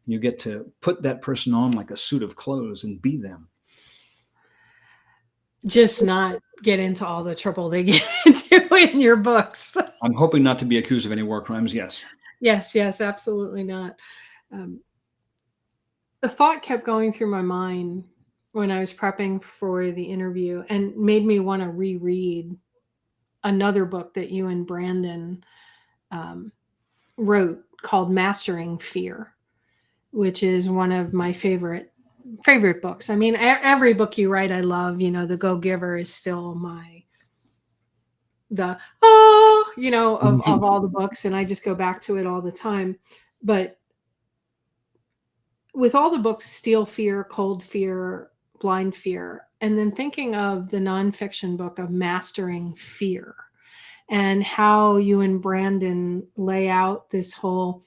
Speaker 3: You get to put that person on like a suit of clothes and be them.
Speaker 2: Just not get into all the trouble they get into in your books.
Speaker 3: I'm hoping not to be accused of any war crimes. Yes.
Speaker 2: Yes, absolutely not. a thought kept going through my mind when I was prepping for the interview and made me want to reread another book that you and Brandon um, wrote called Mastering Fear, which is one of my favorite books. I mean, every book you write, I love. You know, The Go Giver is still the of all the books, and I just go back to it all the time. But with all the books, Steel Fear, Cold Fear, Blind Fear, and then thinking of the nonfiction book of Mastering Fear and how you and Brandon lay out this whole,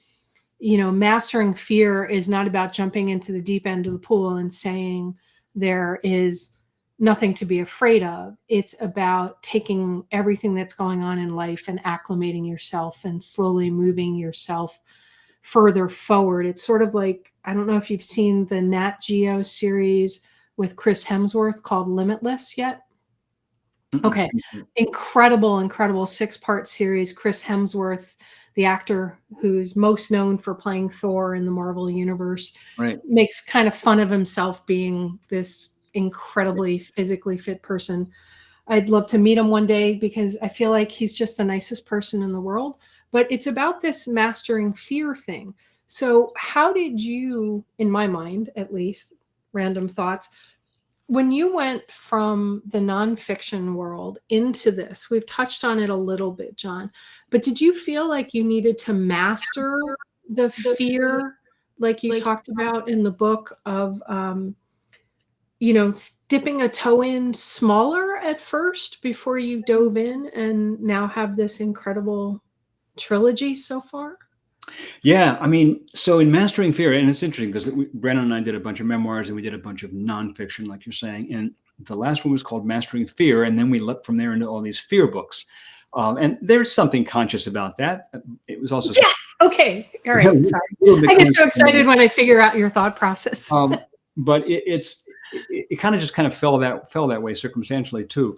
Speaker 2: mastering fear is not about jumping into the deep end of the pool and saying there is nothing to be afraid of. It's about taking everything that's going on in life and acclimating yourself and slowly moving yourself further forward. It's sort of like, I don't know if you've seen the Nat Geo series with Chris Hemsworth called Limitless yet. Okay. Incredible 6-part series. Chris Hemsworth, the actor who's most known for playing Thor in the Marvel Universe,
Speaker 3: Right.
Speaker 2: makes kind of fun of himself being this incredibly physically fit person. I'd love to meet him one day because I feel like he's just the nicest person in the world. But it's about this mastering fear thing. So how did you, in my mind at least, random thoughts, when you went from the nonfiction world into this, we've touched on it a little bit, John, but did you feel like you needed to master the fear, like you talked about in the book of, dipping a toe in smaller at first before you dove in and now have this incredible trilogy so far?
Speaker 3: Yeah, I mean, so in Mastering Fear, and it's interesting because Brandon and I did a bunch of memoirs and we did a bunch of nonfiction, like you're saying. And the last one was called Mastering Fear, and then we leapt from there into all these fear books. And there's something conscious about that. It was also
Speaker 2: yes. Okay. All right. Sorry. I get so excited when I figure out your thought process.
Speaker 3: But it kind of fell that way circumstantially too.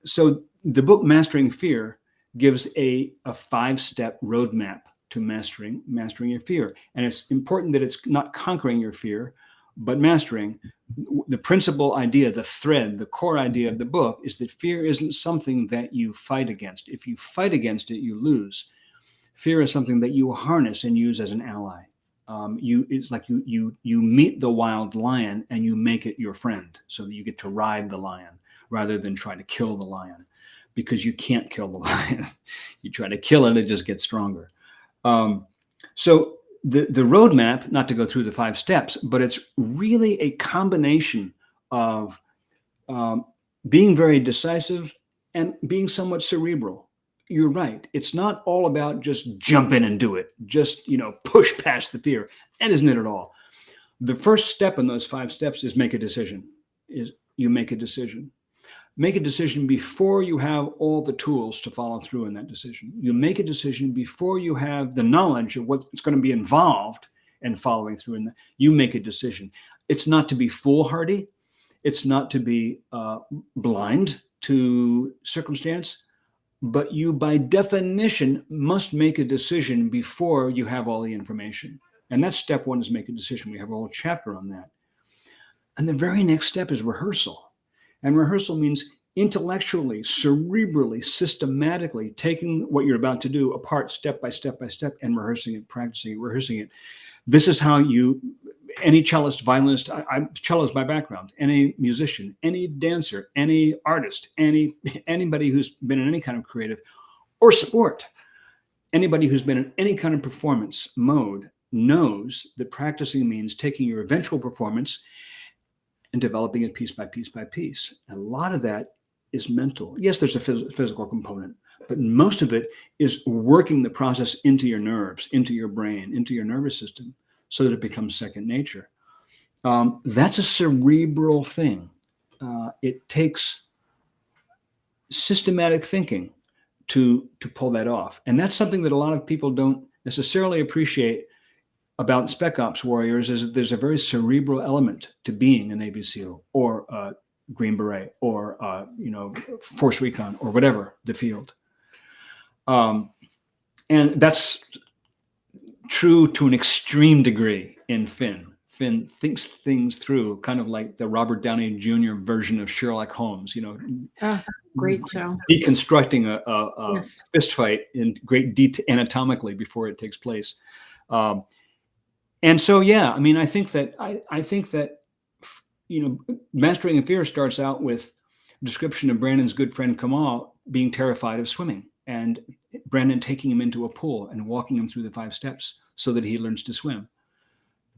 Speaker 3: So the book Mastering Fear gives a 5-step roadmap to mastering your fear. And it's important that it's not conquering your fear, but mastering. The principal idea, the thread, the core idea of the book is that fear isn't something that you fight against. If you fight against it, you lose. Fear is something that you harness and use as an ally. It's like you meet the wild lion and you make it your friend, so that you get to ride the lion rather than try to kill the lion, because you can't kill the lion. You try to kill it, it just gets stronger. So the roadmap, not to go through the 5 steps, but it's really a combination of being very decisive and being somewhat cerebral. You're right. It's not all about just jump in and do it. Just, push past the fear. That isn't it at all. The first step in those 5 steps is make a decision. You make a decision. Make a decision before you have all the tools to follow through in that decision. You make a decision before you have the knowledge of what's going to be involved in following through in that. You make a decision. It's not to be foolhardy. It's not to be blind to circumstance, but you by definition must make a decision before you have all the information. And that's step 1, is make a decision. We have a whole chapter on that. And the very next step is rehearsal. And rehearsal means intellectually, cerebrally, systematically taking what you're about to do apart step by step and rehearsing it, practicing it, rehearsing it. This is how any cellist, violinist, I'm cellist by background, any musician, any dancer, any artist, anybody who's been in any kind of creative or sport, anybody who's been in any kind of performance mode knows that practicing means taking your eventual performance and developing it piece by piece by piece. And a lot of that is mental. Yes, there's a physical component, but most of it is working the process into your nerves, into your brain, into your nervous system, so that it becomes second nature. That's a cerebral thing. It takes systematic thinking to pull that off. And that's something that a lot of people don't necessarily appreciate about Spec Ops warriors, is that there's a very cerebral element to being a Navy SEAL or a Green Beret or Force Recon or whatever the field. And that's true to an extreme degree in Finn. thinks things through, kind of like the Robert Downey Jr. version of Sherlock Holmes,
Speaker 2: Great show.
Speaker 3: deconstructing a
Speaker 2: Yes.
Speaker 3: fist fight in great detail anatomically before it takes place. And so, yeah, I mean, I think that Mastering Fear starts out with a description of Brandon's good friend Kamal being terrified of swimming, and Brandon taking him into a pool and walking him through the 5 steps so that he learns to swim.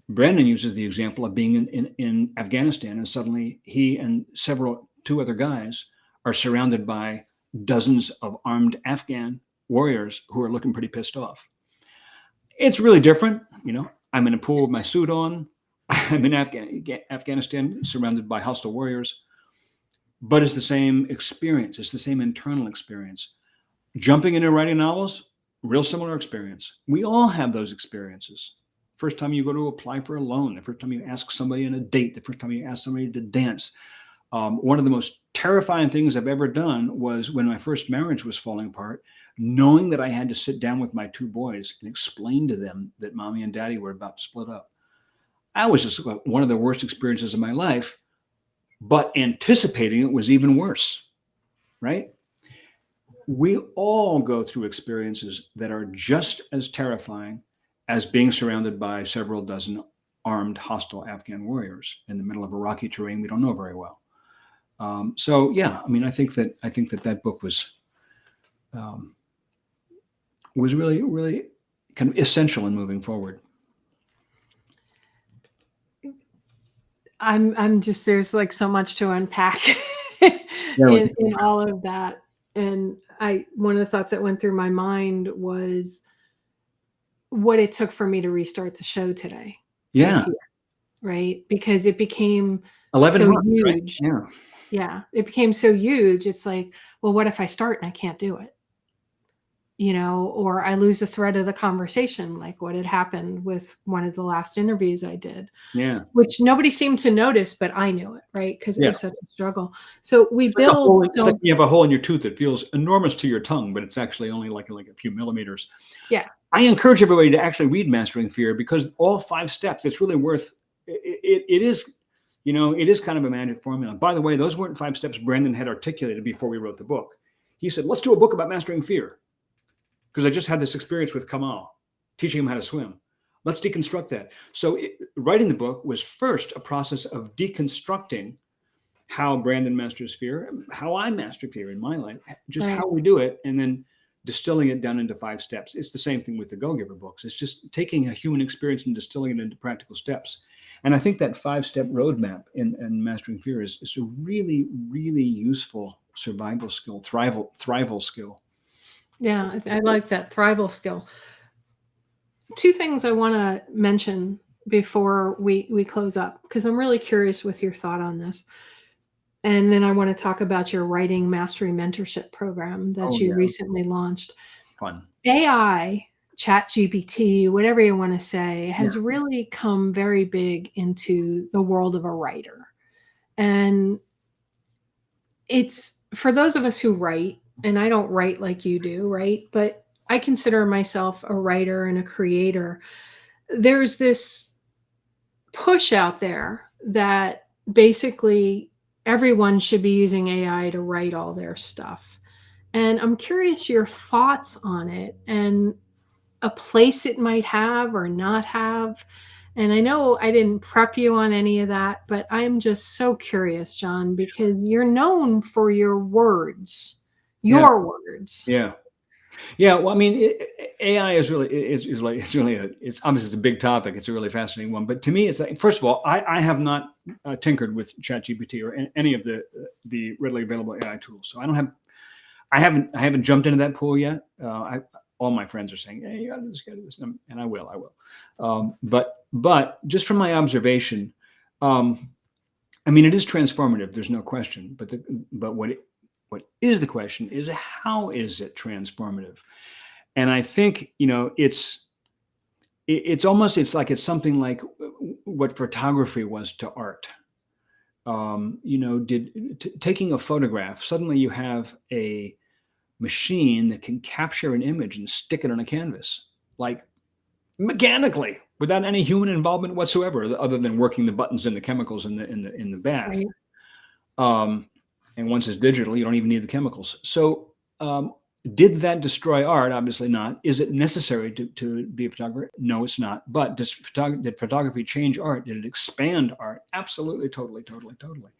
Speaker 3: Brandon uses the example of being in Afghanistan, and suddenly he and 2 other guys are surrounded by dozens of armed Afghan warriors who are looking pretty pissed off. It's really different. I'm in a pool with my suit on. I'm in Afghanistan surrounded by hostile warriors, but it's the same experience. It's the same internal experience. Jumping into writing novels, real similar experience. We all have those experiences. First time you go to apply for a loan, the first time you ask somebody on a date, the first time you ask somebody to dance. One of the most terrifying things I've ever done was when my first marriage was falling apart, knowing that I had to sit down with my 2 boys and explain to them that mommy and daddy were about to split up. I was just one of the worst experiences of my life, but anticipating it was even worse, right? We all go through experiences that are just as terrifying as being surrounded by several dozen armed hostile Afghan warriors in the middle of a rocky terrain we don't know very well. So yeah, I mean, I think that book was really, really kind of essential in moving forward.
Speaker 2: I'm just, there's like so much to unpack in all of that. And one of the thoughts that went through my mind was what it took for me to restart the show today.
Speaker 3: Yeah.
Speaker 2: Right. Because it became
Speaker 3: 11
Speaker 2: so
Speaker 3: months,
Speaker 2: huge.
Speaker 3: Right? Yeah.
Speaker 2: Yeah. It became so huge. It's like, well, what if I start and I can't do it? Or I lose the thread of the conversation, like what had happened with one of the last interviews I did.
Speaker 3: Yeah.
Speaker 2: Which nobody seemed to notice, but I knew it, right? Because it was such a struggle. So
Speaker 3: it's like you have a hole in your tooth that feels enormous to your tongue, but it's actually only like a few millimeters.
Speaker 2: Yeah.
Speaker 3: I encourage everybody to actually read Mastering Fear, because all 5 steps, it's really worth it. It is, it is kind of a magic formula. By the way, those weren't 5 steps Brandon had articulated before we wrote the book. He said, let's do a book about mastering fear, because I just had this experience with Kamal, teaching him how to swim. Let's deconstruct that. So writing the book was first a process of deconstructing how Brandon masters fear, how I master fear in my life, just how we do it, and then distilling it down into 5 steps. It's the same thing with the Go-Giver books. It's just taking a human experience and distilling it into practical steps. And I think that 5-step roadmap in Mastering Fear is a really, really useful survival skill, thrival skill.
Speaker 2: Yeah, I like that thrival skill. 2 things I want to mention before we close up, because I'm really curious with your thought on this. And then I want to talk about your writing mastery mentorship program that you recently launched.
Speaker 3: Fun.
Speaker 2: AI, ChatGPT, whatever you want to say, has really come very big into the world of a writer. And it's for those of us who write, and I don't write like you do, right? But I consider myself a writer and a creator. There's this push out there that basically everyone should be using AI to write all their stuff. And I'm curious your thoughts on it and a place it might have or not have. And I know I didn't prep you on any of that, but I'm just so curious, John, because you're known for your words, words.
Speaker 3: Yeah. Yeah. Well, I mean, AI is really, it's obviously it's a big topic. It's a really fascinating one. But to me, it's like, first of all, I have not tinkered with ChatGPT or any of the readily available AI tools. So I haven't jumped into that pool yet. All my friends are saying, "Hey, you got to do this," and I will. But just from my observation, I mean, it is transformative. There's no question. But what is the question is, how is it transformative? And I think, it's something like what photography was to art. Taking a photograph, suddenly you have a machine that can capture an image and stick it on a canvas, like mechanically, without any human involvement whatsoever, other than working the buttons and the chemicals in the bath.
Speaker 2: Right.
Speaker 3: And once it's digital, you don't even need the chemicals. So did that destroy art? Obviously not. Is it necessary to be a photographer? No, it's not. But did photography change art? Did it expand art? Absolutely, totally, totally, totally.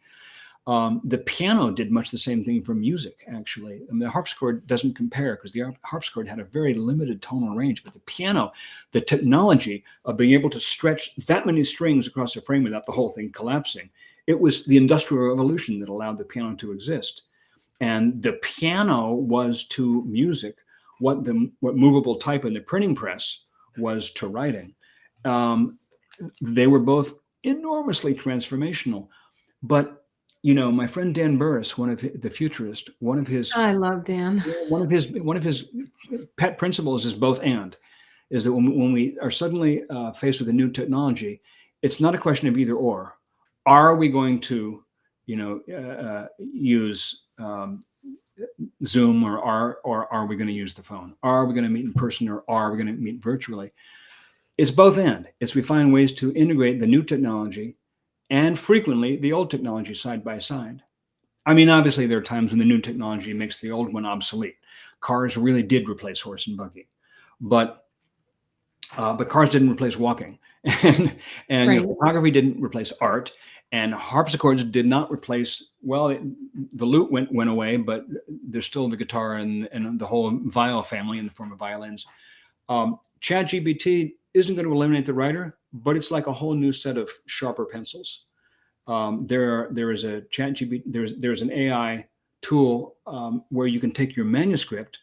Speaker 3: The piano did much the same thing for music, actually. I mean, the harpsichord doesn't compare because the harpsichord had a very limited tonal range, but the piano, the technology of being able to stretch that many strings across a frame without the whole thing collapsing, it was the Industrial Revolution that allowed the piano to exist. And the piano was to music what movable type in the printing press was to writing. They were both enormously transformational. But my friend Dan Burris, the futurist,
Speaker 2: I love Dan.
Speaker 3: one of his pet principles is both and. Is that when we are suddenly faced with a new technology, it's not a question of either or. Are we going to, use Zoom, or are we going to use the phone? Are we going to meet in person, or are we going to meet virtually? It's both and. It's we find ways to integrate the new technology and frequently the old technology side by side. I mean, obviously there are times when the new technology makes the old one obsolete. Cars really did replace horse and buggy, but cars didn't replace walking, and
Speaker 2: Right.
Speaker 3: photography didn't replace art, and harpsichords did not replace. Well, the lute went away, but there's still the guitar and the whole viol family in the form of violins. ChatGPT isn't going to eliminate the writer, but it's like a whole new set of sharper pencils. There is a ChatGPT. There's an AI tool where you can take your manuscript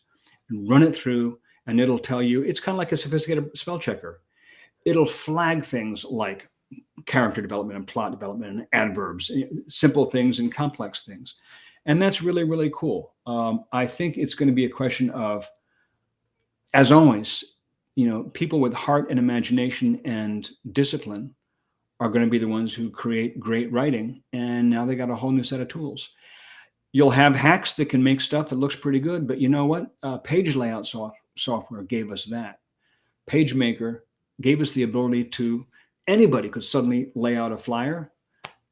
Speaker 3: and run it through, and it'll tell you. It's kind of like a sophisticated spell checker. It'll flag things like character development and plot development and adverbs, simple things and complex things, and that's really, really cool. I think it's going to be a question of, as always, people with heart and imagination and discipline are going to be the ones who create great writing. And now they got a whole new set of tools. You'll have hacks that can make stuff that looks pretty good, but you know what? Page layout software gave us that. PageMaker gave us the ability to, anybody could suddenly lay out a flyer.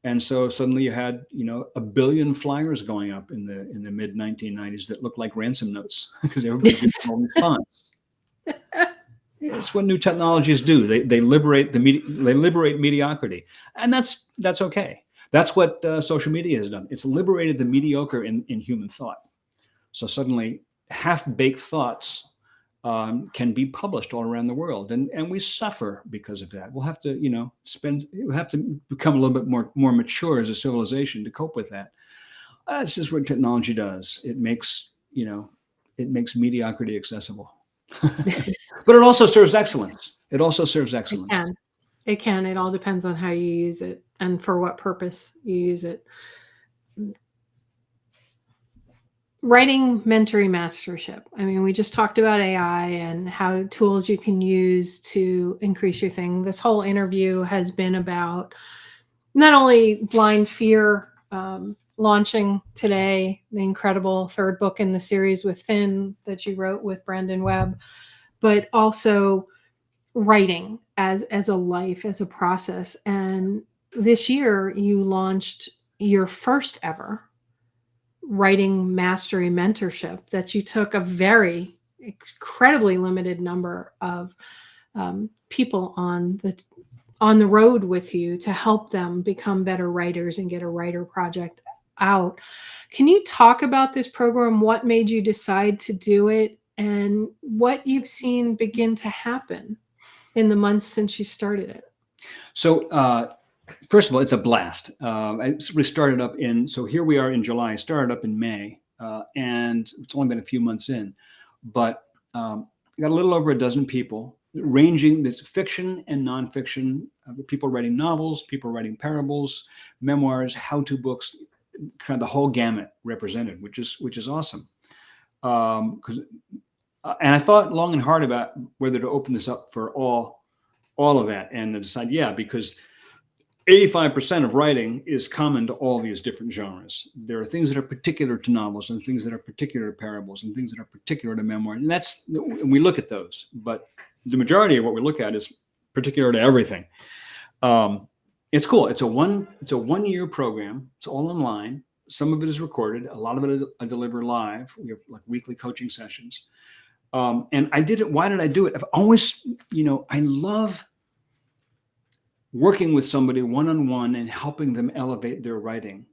Speaker 3: And so suddenly you had, 1 billion flyers going up in the mid 1990s that looked like ransom notes because everybody did all the fonts. It's what new technologies do. They liberate mediocrity, and that's okay. That's what social media has done. It's liberated the mediocre in human thought. So suddenly, half-baked thoughts can be published all around the world, and we suffer because of that. We'll have to, we'll have to become a little bit more mature as a civilization to cope with that. That's just what technology does. It makes mediocrity accessible. But it also serves excellence. It
Speaker 2: can. It all depends on how you use it and for what purpose you use it. Writing mentoring mastership. I mean, we just talked about AI and how tools you can use to increase your thing. This whole interview has been about not only Blind Fear, launching today, the incredible third book in the series with Finn that you wrote with Brandon Webb, but also writing as a life, as a process. And this year you launched your first ever writing mastery mentorship that you took a very incredibly limited number of people on the road with you to help them become better writers and get a writer project out. Can you talk about this program? What made you decide to do it, and what you've seen begin to happen in the months since you started it?
Speaker 3: So, first of all, it's a blast. We started up here we are in July. I started up in May, and it's only been a few months in, but I got a little over a dozen people, ranging this fiction and nonfiction, people writing novels, people writing parables, memoirs, how-to books, kind of the whole gamut represented, which is awesome. And I thought long and hard about whether to open this up for all of that, and I decided, because 85% of writing is common to all these different genres. There are things that are particular to novels, and things that are particular to parables, and things that are particular to memoir. And we look at those, but the majority of what we look at is particular to everything. It's cool. It's a 1 year program. It's all online. Some of it is recorded. A lot of it I deliver live. We have like weekly coaching sessions. And I did it. Why did I do it? I've always, I love working with somebody one-on-one and helping them elevate their writing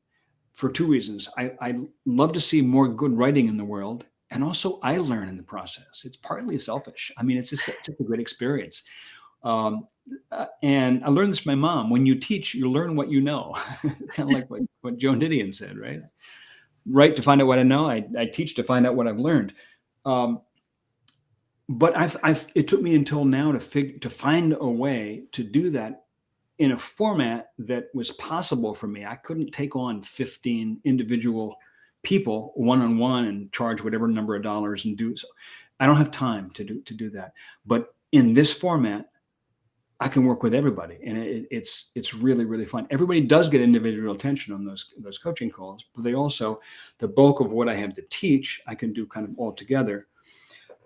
Speaker 3: for two reasons. I love to see more good writing in the world. And also I learn in the process. It's partly selfish. I mean, it's just a great experience. And I learned this from my mom. When you teach, you learn what you know. Kind of like what Joan Didion said, right? Write to find out what I know. I teach to find out what I've learned. But it took me until now to find a way to do that in a format that was possible for me. I couldn't take on 15 individual people one-on-one and charge whatever number of dollars and do so. I don't have time to do that. But in this format, I can work with everybody, and it's really, really fun. Everybody does get individual attention on those coaching calls, but they also, the bulk of what I have to teach, I can do kind of all together.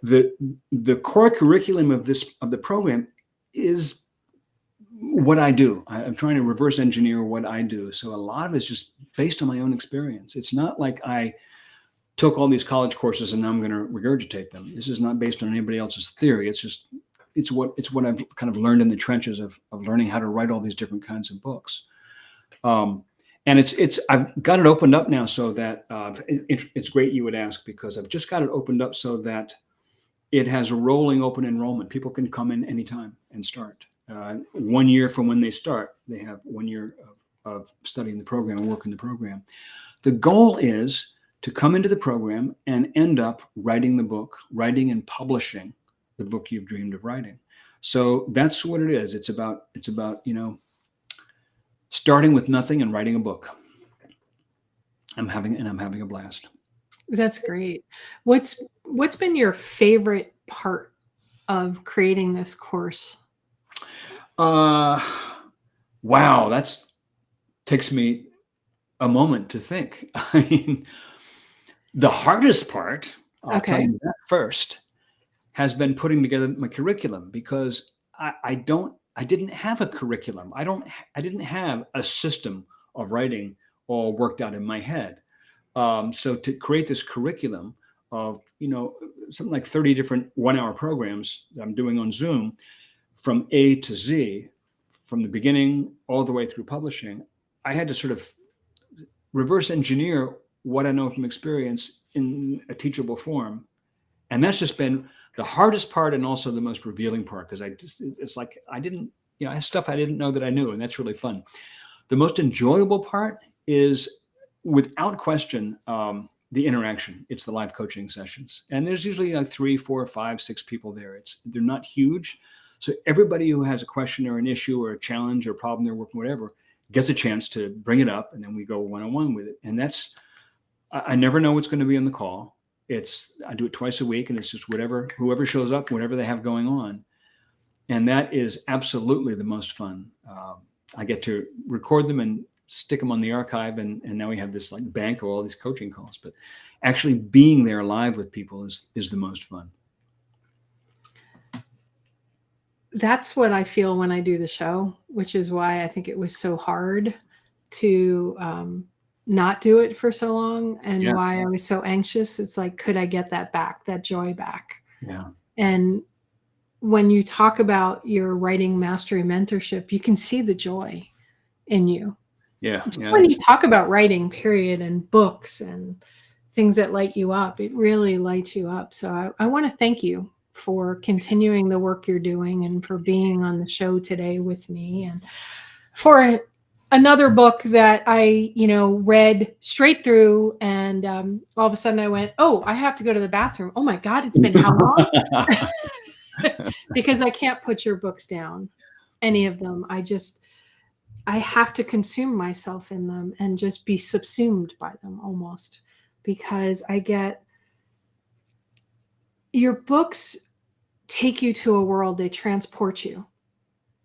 Speaker 3: The core curriculum of the program is what I do. I'm trying to reverse engineer what I do. So a lot of it's just based on my own experience. It's not like I took all these college courses and now I'm going to regurgitate them. This is not based on anybody else's theory. It's what I've kind of learned in the trenches of learning how to write all these different kinds of books. And I've got it opened up now so that it's great you would ask, because I've just got it opened up so that it has a rolling open enrollment. People can come in anytime and start. 1 year from when they start, they have 1 year of studying the program and working the program. The goal is to come into the program and end up writing and publishing the book you've dreamed of writing. So that's what it is. It's about starting with nothing and writing a book. I'm having a blast.
Speaker 2: That's great. What's been your favorite part of creating this course?
Speaker 3: Wow, takes me a moment to think. I mean, the hardest part, I'll tell you that first, has been putting together my curriculum, because I didn't have a curriculum. I didn't have a system of writing all worked out in my head. So to create this curriculum of, something like 30 different 1 hour programs that I'm doing on Zoom from A to Z, from the beginning all the way through publishing, I had to sort of reverse engineer what I know from experience in a teachable form. And that's just been the hardest part, and also the most revealing part, because it's like I have stuff I didn't know that I knew, and that's really fun. The most enjoyable part is, without question, the interaction. It's the live coaching sessions, and there's usually like 3, 4, 5, 6 people there. They're not huge, so everybody who has a question or an issue or a challenge or problem they're working, whatever, gets a chance to bring it up, and then we go one-on-one with it. And I never know what's going to be on the call. I do it twice a week, and it's just whoever shows up, whatever they have going on. And that is absolutely the most fun. I get to record them and stick them on the archive. And now we have this like bank of all these coaching calls, but actually being there live with people is the most fun.
Speaker 2: That's what I feel when I do the show, which is why I think it was so hard to, not do it for so long, and why I was so anxious. It's like, could I get that back, that joy back?
Speaker 3: Yeah.
Speaker 2: And when you talk about your writing mastery mentorship, you can see the joy in you.
Speaker 3: Yeah.
Speaker 2: When you talk about writing, period, and books and things that light you up, it really lights you up. So I want to thank you for continuing the work you're doing, and for being on the show today with me, and for another book that I, read straight through, and all of a sudden I went, oh, I have to go to the bathroom. Oh my God, it's been how long? Because I can't put your books down, any of them. I have to consume myself in them and just be subsumed by them almost, because your books take you to a world, they transport you.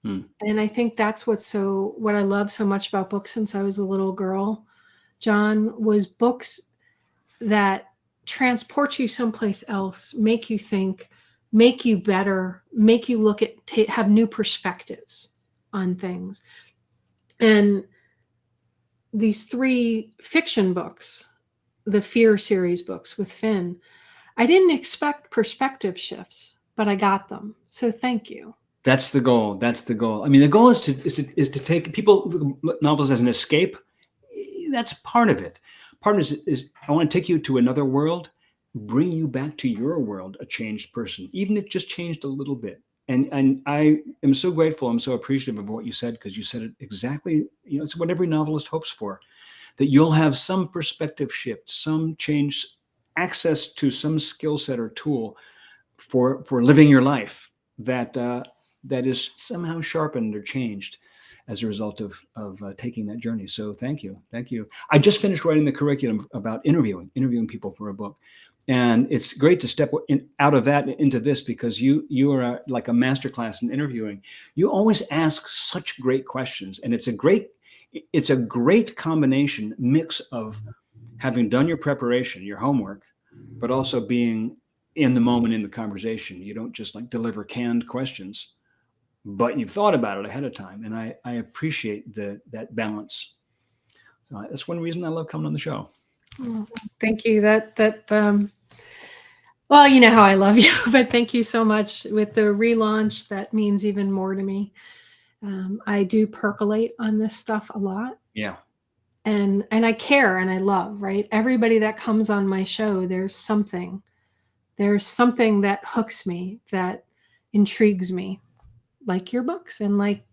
Speaker 2: And I think that's what I love so much about books since I was a little girl, John, was books that transport you someplace else, make you think, make you better, make you look at, have new perspectives on things. And these 3 fiction books, the Fear series books with Finn, I didn't expect perspective shifts, but I got them. So thank you.
Speaker 3: That's the goal. That's the goal. I mean, the goal is to take people, look at novels as an escape. That's part of it. Part of it is I want to take you to another world, bring you back to your world, a changed person, even if it just changed a little bit. And I am so grateful. I'm so appreciative of what you said, because you said it exactly. It's what every novelist hopes for, that you'll have some perspective shift, some change, access to some skill set or tool for living your life that is somehow sharpened or changed as a result of taking that journey. So thank you. I just finished writing the curriculum about interviewing people for a book. And it's great to step out of that into this, because you are like a masterclass in interviewing. You always ask such great questions, and it's a great combination mix of having done your preparation, your homework, but also being in the moment in the conversation. You don't just like deliver canned questions, but you've thought about it ahead of time. And I appreciate that balance. That's one reason I love coming on the show.
Speaker 2: Thank you. Well, you know how I love you, but thank you so much. With the relaunch, that means even more to me. I do percolate on this stuff a lot.
Speaker 3: Yeah.
Speaker 2: And I care and I love, right? Everybody that comes on my show, there's something that hooks me, that intrigues me, like your books and like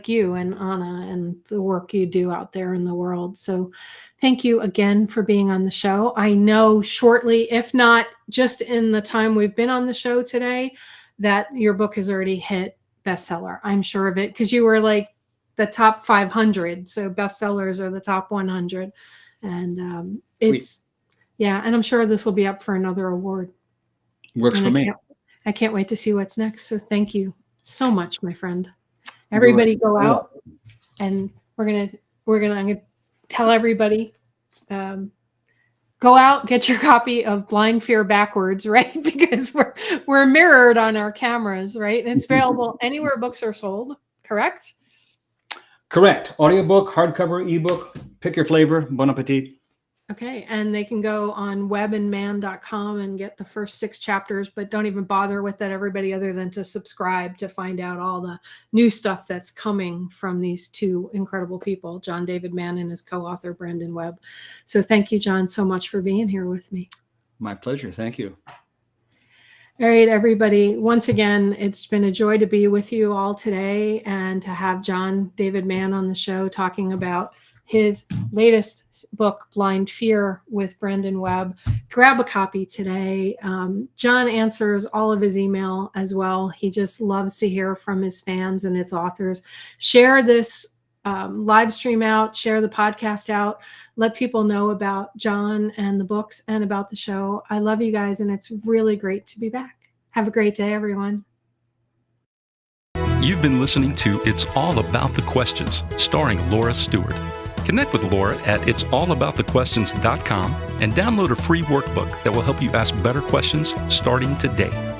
Speaker 2: you and Anna and the work you do out there in the world. So thank you again for being on the show. I know shortly, if not just in the time we've been on the show today, that your book has already hit bestseller. I'm sure of it, because you were like the top 500. So bestsellers are the top 100. And and I'm sure this will be up for another award.
Speaker 3: Works for me.
Speaker 2: I can't wait to see what's next. So thank you so much, my friend. Everybody go out, and I'm gonna tell everybody, go out, get your copy of Blind Fear backwards, right? Because we're mirrored on our cameras, right? And it's available anywhere books are sold, correct?
Speaker 3: Correct. Audiobook, hardcover, ebook, pick your flavor. Bon appetit.
Speaker 2: Okay, and they can go on webandman.com and get the first 6 chapters, but don't even bother with that, everybody, other than to subscribe to find out all the new stuff that's coming from these 2 incredible people, John David Mann and his co-author, Brandon Webb. So thank you, John, so much for being here with me.
Speaker 3: My pleasure. Thank you.
Speaker 2: All right, everybody. Once again, it's been a joy to be with you all today and to have John David Mann on the show talking about his latest book, Blind Fear, with Brandon Webb. Grab a copy today. John answers all of his email as well. He just loves to hear from his fans and its authors. Share this live stream out, share the podcast out, let people know about John and the books and about the show. I love you guys, and it's really great to be back. Have a great day, everyone.
Speaker 1: You've been listening to It's All About the Questions, starring Laura Stewart. Connect with Laura at it'sallaboutthequestions.com and download a free workbook that will help you ask better questions starting today.